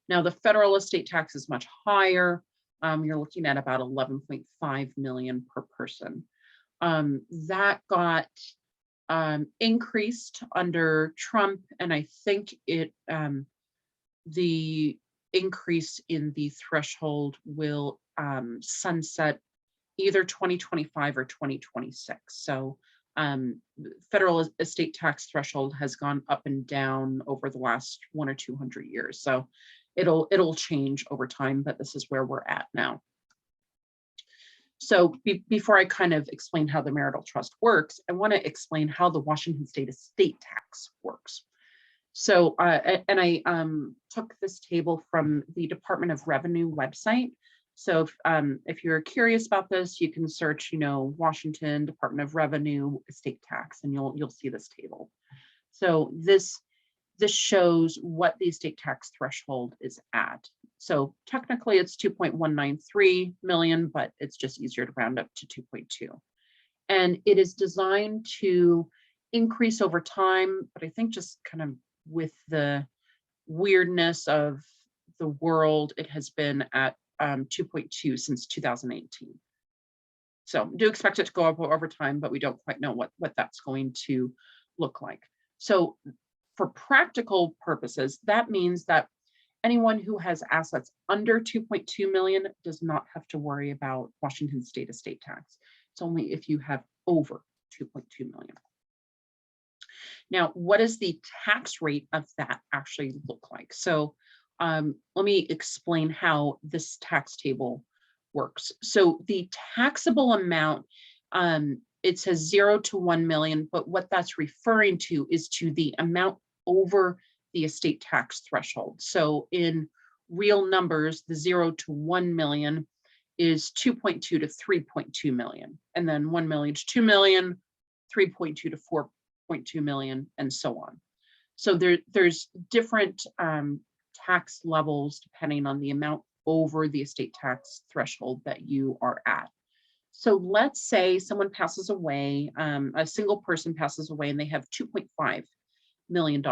Now, the federal estate tax is much higher. You're looking at about $11.5 million per person. That got increased under Trump, and I think the increase in the threshold will sunset either 2025 or 2026. So federal estate tax threshold has gone up and down over the last 100 or 200 years. So it'll change over time, but this is where we're at now. So before I kind of explain how the marital trust works, I want to explain how the Washington state estate tax works. So, and I took this table from the Department of Revenue website. So if you're curious about this, you can search, Washington Department of Revenue estate tax, and you'll see this table. So this shows what the estate tax threshold is at. So technically it's 2.193 million, but it's just easier to round up to 2.2. And it is designed to increase over time, but I think just kind of with the weirdness of the world, it has been at 2.2 since 2018. So do expect it to go up over time, but we don't quite know what that's going to look like. So for practical purposes, that means that anyone who has assets under 2.2 million does not have to worry about Washington state estate tax. It's only if you have over 2.2 million. Now, what does the tax rate of that actually look like? So let me explain how this tax table works. So the taxable amount, it says 0 to 1 million, but what that's referring to is to the amount over the estate tax threshold. So in real numbers, the 0 to 1 million is 2.2 to 3.2 million, and then 1 million to 2 million, 3.2 to 4.2 million, and so on. So there's different tax levels depending on the amount over the estate tax threshold that you are at. So let's say someone passes away, a single person passes away, and they have $2.5 million.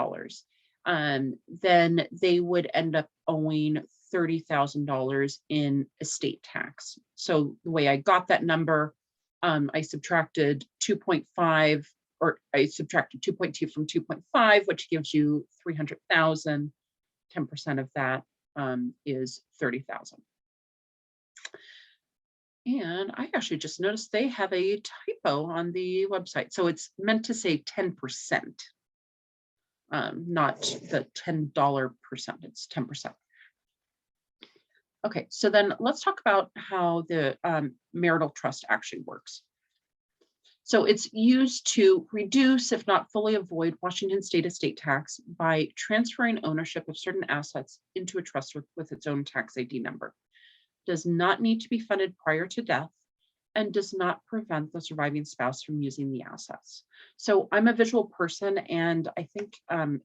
Then they would end up owing $30,000 in estate tax. So the way I got that number, I subtracted 2.5, or I subtracted 2.2 from 2.5, which gives you 300,000. 10% of that is 30,000. And I actually just noticed they have a typo on the website. So it's meant to say 10%, not the $10 percent, it's 10%. Okay, so then let's talk about how the marital trust actually works. So it's used to reduce, if not fully avoid, Washington state estate tax by transferring ownership of certain assets into a trust with its own tax ID number. Does not need to be funded prior to death, and does not prevent the surviving spouse from using the assets. So I'm a visual person, and I think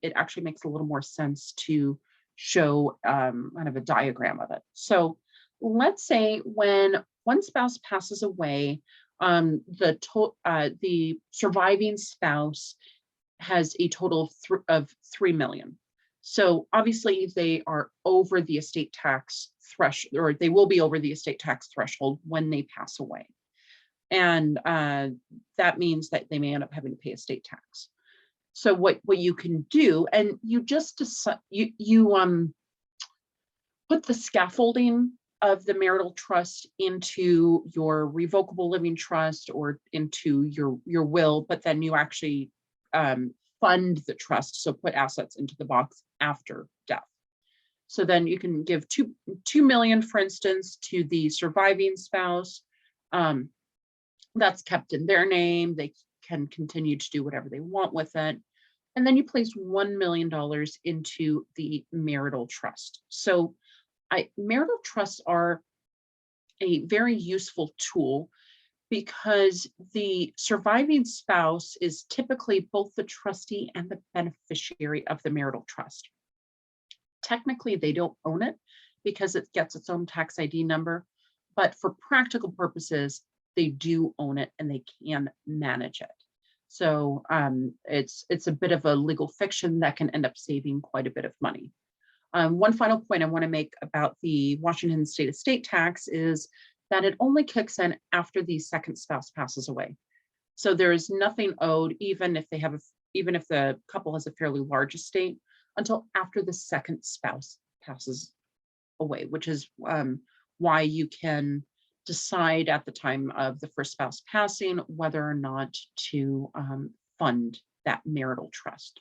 it actually makes a little more sense to show kind of a diagram of it. So let's say when one spouse passes away, the surviving spouse has a total of 3 million. So obviously they are over the estate tax threshold, or they will be over the estate tax threshold when they pass away. And that means that they may end up having to pay estate tax. So what you can do, and you just decide, you put the scaffolding of the marital trust into your revocable living trust or into your will, but then you actually fund the trust. So put assets into the box after death. So then you can give 2 million, for instance, to the surviving spouse. That's kept in their name. They can continue to do whatever they want with it. And then you place $1 million into the marital trust. So marital trusts are a very useful tool because the surviving spouse is typically both the trustee and the beneficiary of the marital trust. Technically, they don't own it because it gets its own tax ID number, but for practical purposes, they do own it and they can manage it. So it's a bit of a legal fiction that can end up saving quite a bit of money. One final point I want to make about the Washington state estate tax is that it only kicks in after the second spouse passes away. So there is nothing owed, even if the couple has a fairly large estate, until after the second spouse passes away, which is why you can decide at the time of the first spouse passing whether or not to fund that marital trust.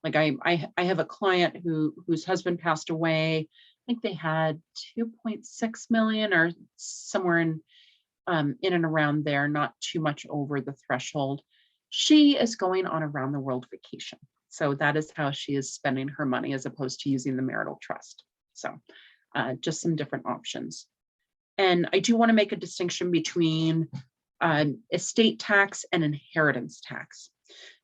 Like I have a client whose husband passed away. I think they had 2.6 million or somewhere in and around there, not too much over the threshold. She is going on a round the world vacation. So that is how she is spending her money as opposed to using the marital trust. So just some different options. And I do want to make a distinction between estate tax and inheritance tax.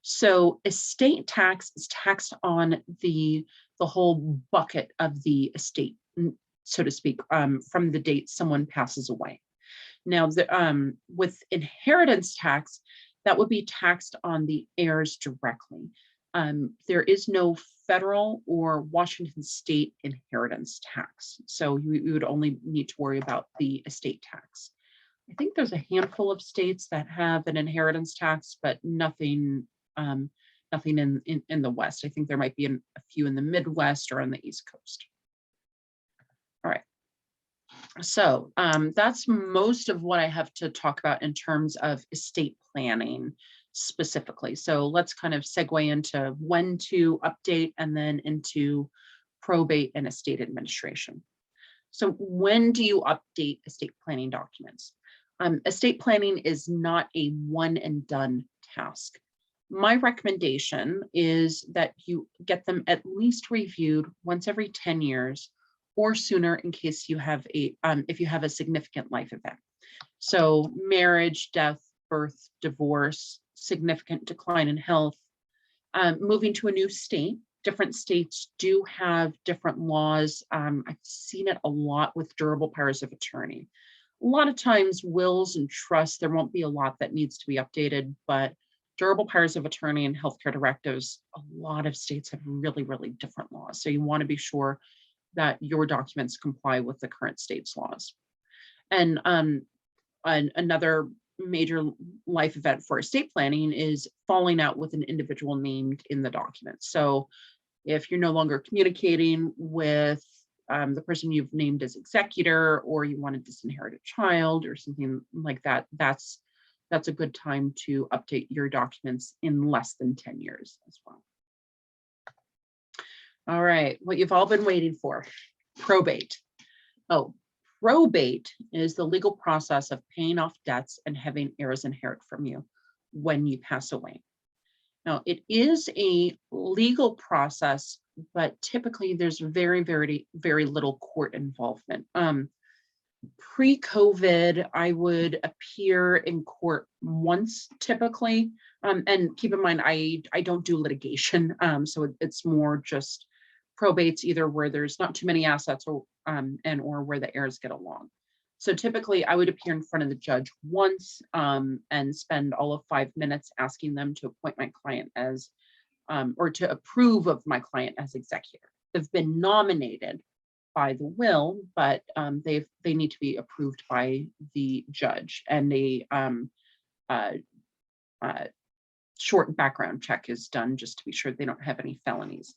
So estate tax is taxed on the whole bucket of the estate, so to speak, from the date someone passes away. Now, with inheritance tax, that would be taxed on the heirs directly. There is no federal or Washington state inheritance tax. So you would only need to worry about the estate tax. I think there's a handful of states that have an inheritance tax, but nothing in the West. I think there might be a few in the Midwest or on the East Coast. All right. So that's most of what I have to talk about in terms of estate planning specifically. So let's kind of segue into when to update and then into probate and estate administration. So when do you update estate planning documents? Estate planning is not a one and done task. My recommendation is that you get them at least reviewed once every 10 years or sooner in case you have if you have a significant life event. So marriage, death, birth, divorce, significant decline in health, moving to a new state. Different states do have different laws. I've seen it a lot with durable powers of attorney. A lot of times wills and trusts, there won't be a lot that needs to be updated, but durable powers of attorney and healthcare directives, a lot of states have really, really different laws. So you want to be sure that your documents comply with the current state's laws. And another major life event for estate planning is falling out with an individual named in the document. So if you're no longer communicating with the person you've named as executor, or you want to disinherit a child or something like that, that's a good time to update your documents in less than 10 years as well. All right, what you've all been waiting for, probate. Oh, probate is the legal process of paying off debts and having heirs inherit from you when you pass away. Now, it is a legal process, but typically there's very, very, very little court involvement. Pre-COVID, I would appear in court once typically. And keep in mind, I don't do litigation. So it's more just probates, either where there's not too many assets or where the heirs get along. So typically I would appear in front of the judge once and spend all of 5 minutes asking them to appoint my client as, or to approve of my client as executor. They've been nominated by the will, but they need to be approved by the judge, and a short background check is done just to be sure they don't have any felonies.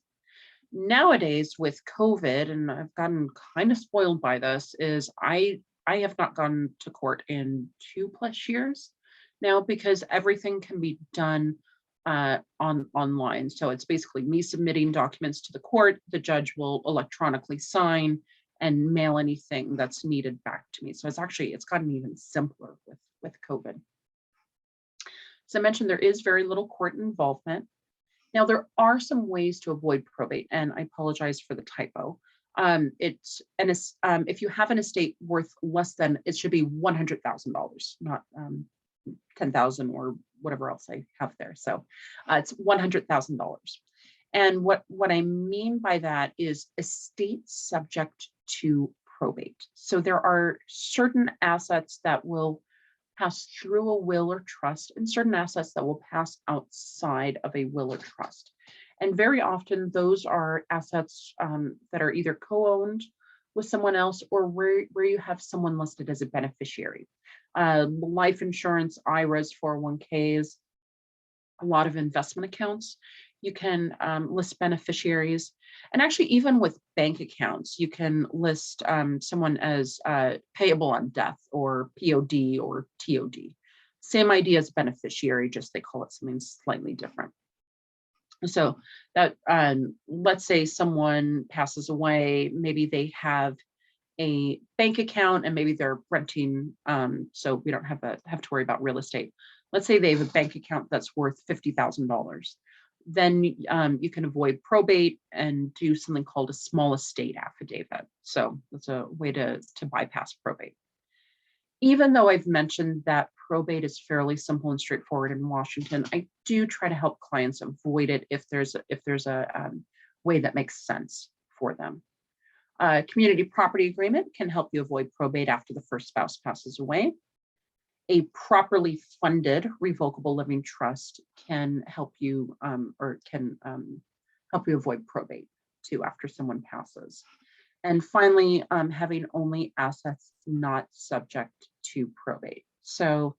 Nowadays with COVID, and I've gotten kind of spoiled by this, is I have not gone to court in 2+ years now because everything can be done online. So it's basically me submitting documents to the court. The judge will electronically sign and mail anything that's needed back to me. So it's gotten even simpler with COVID. As I mentioned, there is very little court involvement. Now, there are some ways to avoid probate, and I apologize for the typo. If you have an estate worth less than, it should be $100,000, not $10,000 or whatever else I have there. So it's $100,000. And what I mean by that is estates subject to probate. So there are certain assets that will pass through a will or trust, and certain assets that will pass outside of a will or trust. And very often those are assets that are either co-owned with someone else, or where you have someone listed as a beneficiary. Life insurance, IRAs, 401ks, a lot of investment accounts, you can list beneficiaries. And actually, even with bank accounts, you can list someone as payable on death, or POD or TOD. Same idea as beneficiary, just they call it something slightly different. So that let's say someone passes away, maybe they have a bank account and maybe they're renting, so we don't have to worry about real estate. Let's say they have a bank account that's worth $50,000. Then you can avoid probate and do something called a small estate affidavit. So that's a way to bypass probate. Even though I've mentioned that probate is fairly simple and straightforward in Washington, I do try to help clients avoid it if there's a way that makes sense for them. Community property agreement can help you avoid probate after the first spouse passes away. a properly funded revocable living trust can help you help you avoid probate too after someone passes. And finally, having only assets not subject to probate. So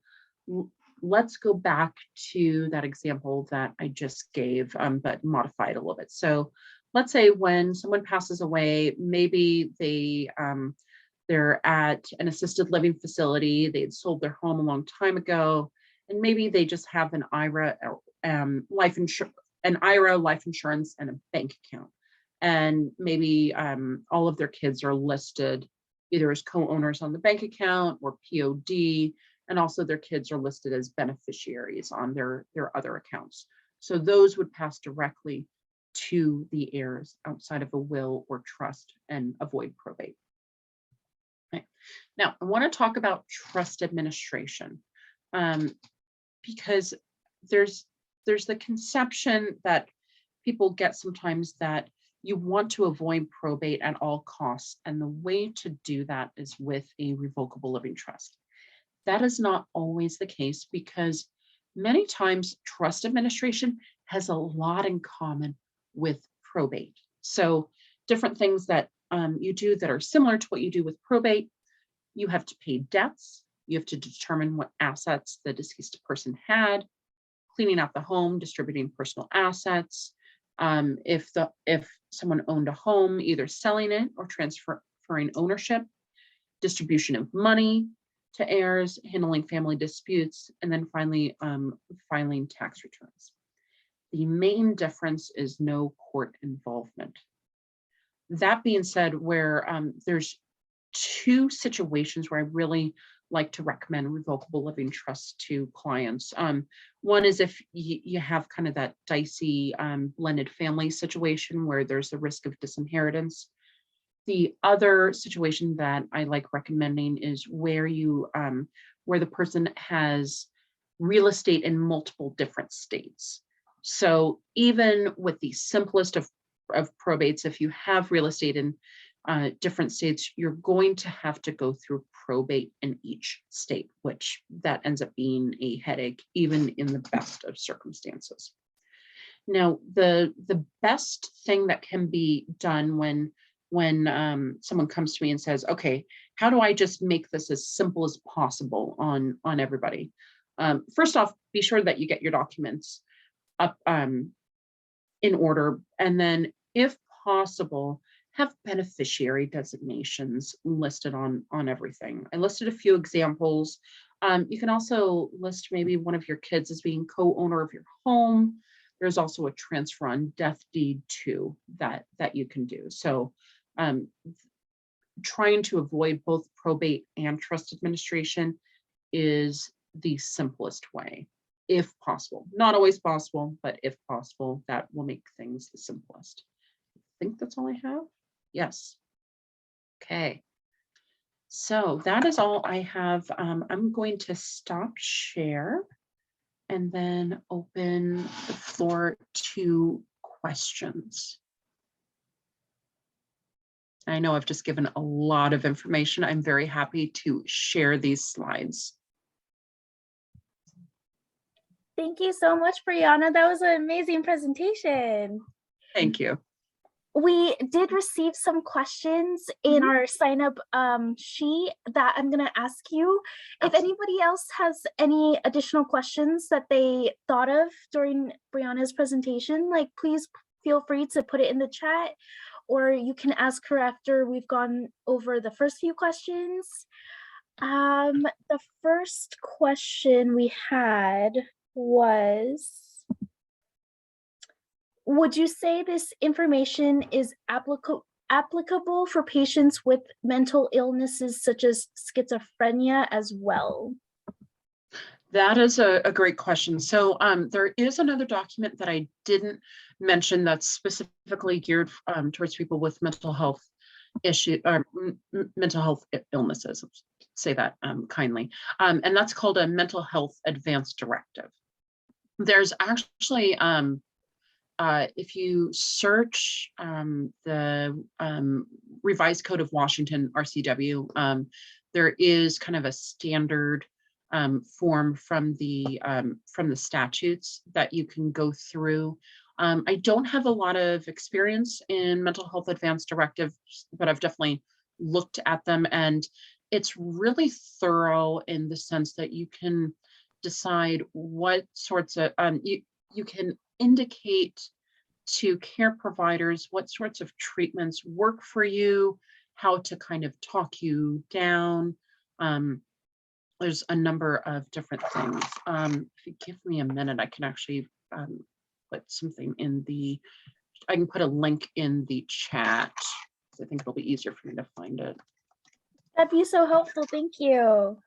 let's go back to that example that I just gave, but modify it a little bit. So let's say when someone passes away, maybe they're at an assisted living facility, they had sold their home a long time ago, and maybe they just have an IRA, life insurance, and a bank account. And maybe all of their kids are listed either as co-owners on the bank account or POD, and also their kids are listed as beneficiaries on their other accounts. So those would pass directly to the heirs outside of a will or trust and avoid probate. Okay. Now, I want to talk about trust administration, because there's the conception that people get sometimes that you want to avoid probate at all costs, and the way to do that is with a revocable living trust. That is not always the case, because many times trust administration has a lot in common with probate. So different things that you do that are similar to what you do with probate: you have to pay debts, you have to determine what assets the deceased person had, cleaning out the home, distributing personal assets. If someone owned a home, either selling it or transferring ownership, distribution of money to heirs, handling family disputes, and then finally filing tax returns. The main difference is no court involvement. That being said, where there's two situations where I really like to recommend revocable living trusts to clients. One is if you have kind of that dicey blended family situation where there's the risk of disinheritance. The other situation that I like recommending is where where the person has real estate in multiple different states. So even with the simplest of probates, if you have real estate in different states, you're going to have to go through probate in each state, which that ends up being a headache, even in the best of circumstances. Now, the best thing that can be done when someone comes to me and says, okay, how do I just make this as simple as possible on everybody? First off, be sure that you get your documents up in order, and then if possible, have beneficiary designations listed on everything. I listed a few examples. You can also list maybe one of your kids as being co-owner of your home. There's also a transfer on death deed too that you can do. So trying to avoid both probate and trust administration is the simplest way, if possible. Not always possible, but if possible, that will make things the simplest. I think that's all I have. Yes. Okay. So that is all I have. I'm going to stop share and then open the floor to questions. I know I've just given a lot of information. I'm very happy to share these slides. Thank you so much, Brianna. That was an amazing presentation. Thank you. We did receive some questions in our sign up sheet that I'm going to ask you. If anybody else has any additional questions that they thought of during Brianna's presentation, like please feel free to put it in the chat, or you can ask her after we've gone over the first few questions. The first question we had was, would you say this information is applicable for patients with mental illnesses such as schizophrenia as well? That is a great question. So there is another document that I didn't mention that's specifically geared towards people with mental health issue or mental health illnesses. Say that kindly, and that's called a Mental Health Advance Directive. There's actually if you search the Revised Code of Washington, RCW, there is kind of a standard form from the statutes that you can go through. I don't have a lot of experience in mental health advance directives, but I've definitely looked at them, and it's really thorough in the sense that you can decide what sorts of, you can indicate to care providers what sorts of treatments work for you, how to kind of talk you down. There's a number of different things. If you give me a minute, I can actually put something in the, I can put a link in the chat. I think it'll be easier for me to find it. That'd be so helpful. Thank you.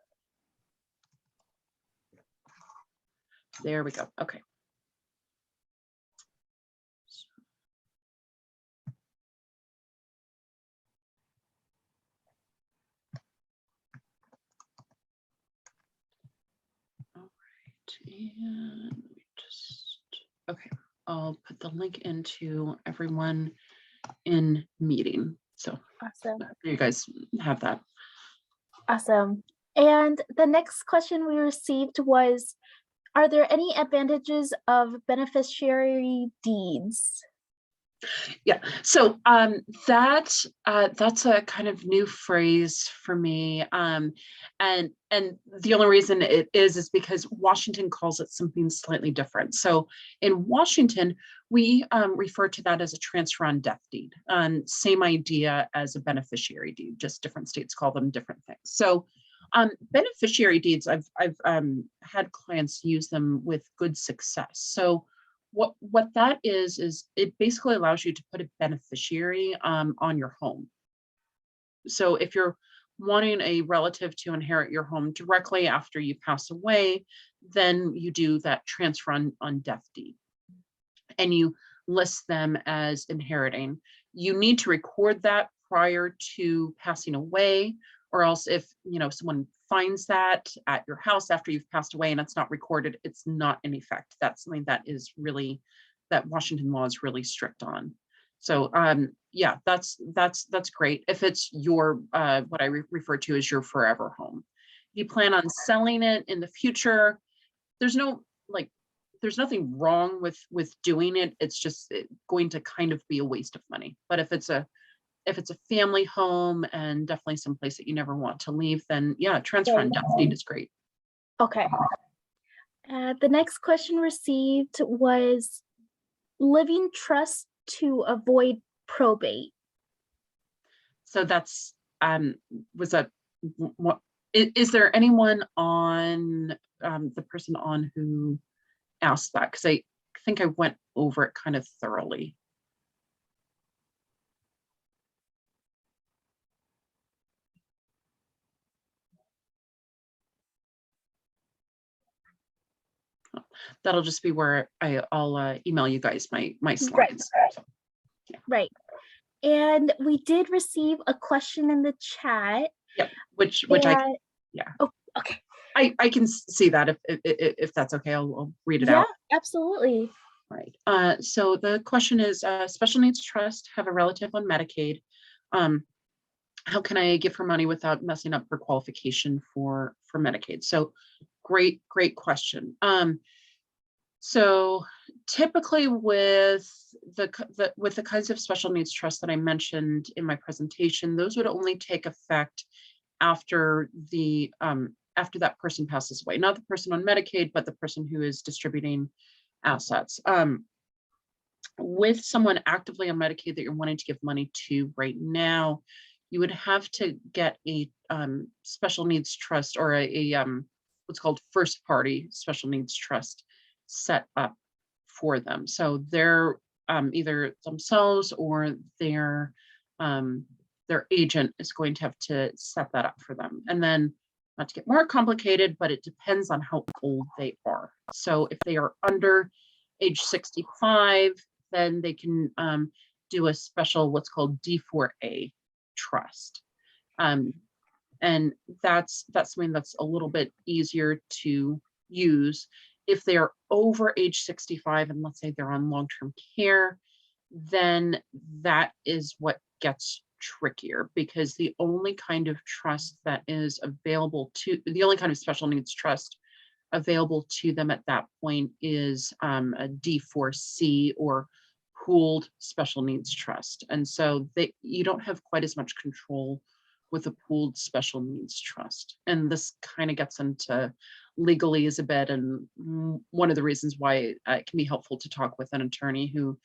There we go. Okay. All right. And we just, okay. I'll put the link into everyone in meeting. So Awesome. you guys have that. Awesome. And the next question we received was, are there any advantages of beneficiary deeds? Yeah, so that's a kind of new phrase for me, and the only reason it is because Washington calls it something slightly different. So in Washington, we refer to that as a transfer on death deed. Same idea as a beneficiary deed, just different states call them different things. So beneficiary deeds, I've had clients use them with good success. So what that is it basically allows you to put a beneficiary on your home. So if you're wanting a relative to inherit your home directly after you pass away, then you do that transfer on death deed, and you list them as inheriting. You need to record that prior to passing away, or else if someone finds that at your house after you've passed away and it's not recorded, it's not in effect. That's something that is really, that Washington law is really strict on. So yeah, that's great if it's your what I refer to as your forever home. If you plan on selling it in the future, there's nothing wrong with doing it. It's just going to kind of be a waste of money. But if it's a family home and definitely someplace that you never want to leave, then yeah, transfer on death deed is great. Okay. The next question received was living trust to avoid probate. So that's is there anyone on the person on who asked that? Because I think I went over it kind of thoroughly. That'll just be where I'll email you guys my slides. Right. So, yeah. Right. And we did receive a question in the chat. Yep. Which yeah. Oh, okay. I can see that if that's okay. I'll read it out. Yeah, absolutely. Right. So the question is, special needs trust, have a relative on Medicaid. How can I give her money without messing up her qualification for Medicaid? So great question. So typically with the kinds of special needs trusts that I mentioned in my presentation, those would only take effect after that person passes away, not the person on Medicaid, but the person who is distributing assets. With someone actively on Medicaid that you're wanting to give money to right now, you would have to get a special needs trust or a what's called first party special needs trust set up for them. So they're either themselves or their agent is going to have to set that up for them. And then, not to get more complicated, but it depends on how old they are. So if they are under age 65, then they can do a special what's called D4A trust. And that's something that's a little bit easier to use. If they are over age 65 and let's say they're on long-term care, then that is what gets trickier because the only kind of trust that is available to, the only kind of special needs trust available to them at that point is a D4C or pooled special needs trust. And so you don't have quite as much control with a pooled special needs trust. And this kind of gets into legalese a bit. And one of the reasons why it can be helpful to talk with an attorney who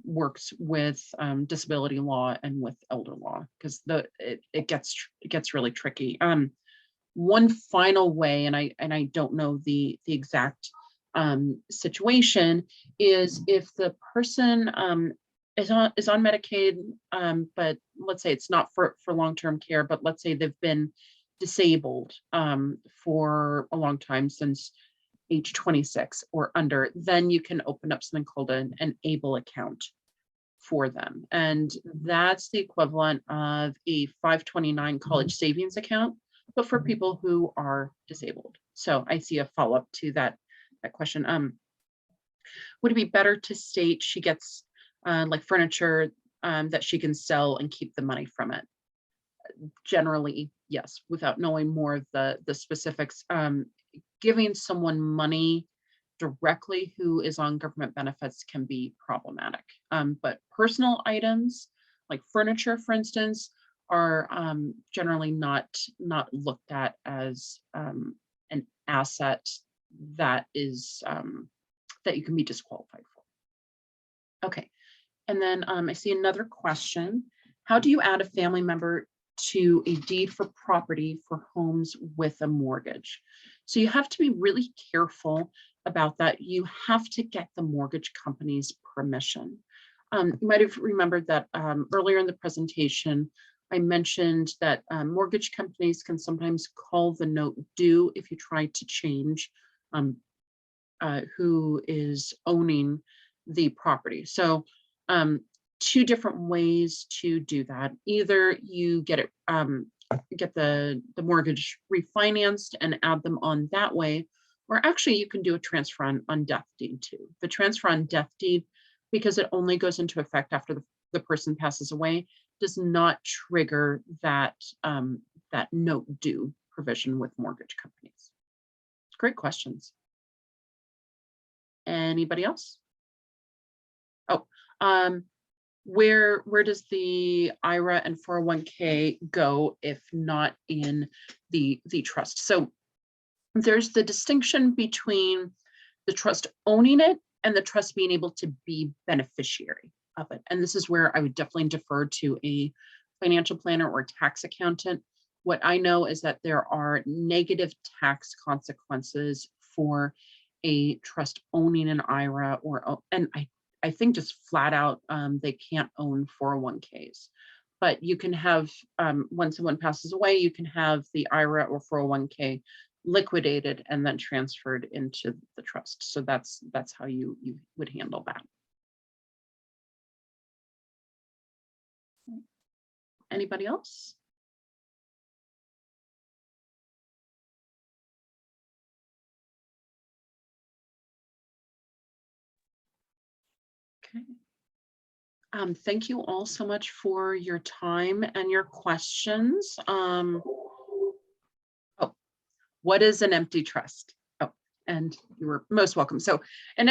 works with disability law and with elder law, because it gets really tricky. One final way, and I don't know the exact situation, is if the person is on Medicaid, but let's say it's not for long-term care, but let's say they've been disabled for a long time, since age 26 or under, then you can open up something called an ABLE account for them. And that's the equivalent of a 529 college savings account, but for people who are disabled. So I see a follow-up to that question. Would it be better to state she gets like furniture that she can sell and keep the money from it? Generally, yes, without knowing more of the specifics. Giving someone money directly who is on government benefits can be problematic. But personal items like furniture, for instance, are generally not looked at as an asset that is that you can be disqualified for. Okay, and then I see another question. How do you add a family member to a deed for property for homes with a mortgage? So you have to be really careful about that. You have to get the mortgage company's permission. You might have remembered that earlier in the presentation, I mentioned that mortgage companies can sometimes call the note due if you try to change who is owning the property. So two different ways to do that. Either you get the mortgage refinanced and add them on that way, or actually you can do a transfer on death deed too. The transfer on death deed, because it only goes into effect after the person passes away, does not trigger that that note due provision with mortgage companies. Great questions. Anybody else? Oh, where does the IRA and 401k go if not in the trust? So there's the distinction between the trust owning it and the trust being able to be beneficiary of it. And this is where I would definitely defer to a financial planner or tax accountant. What I know is that there are negative tax consequences for a trust owning an IRA, and I think just flat out they can't own 401ks. But you can have, when someone passes away, you can have the IRA or 401k liquidated and then transferred into the trust. So that's how you would handle that. Anybody else? Okay. Thank you all so much for your time and your questions. Oh, what is an empty trust? Oh, and you were most welcome. So an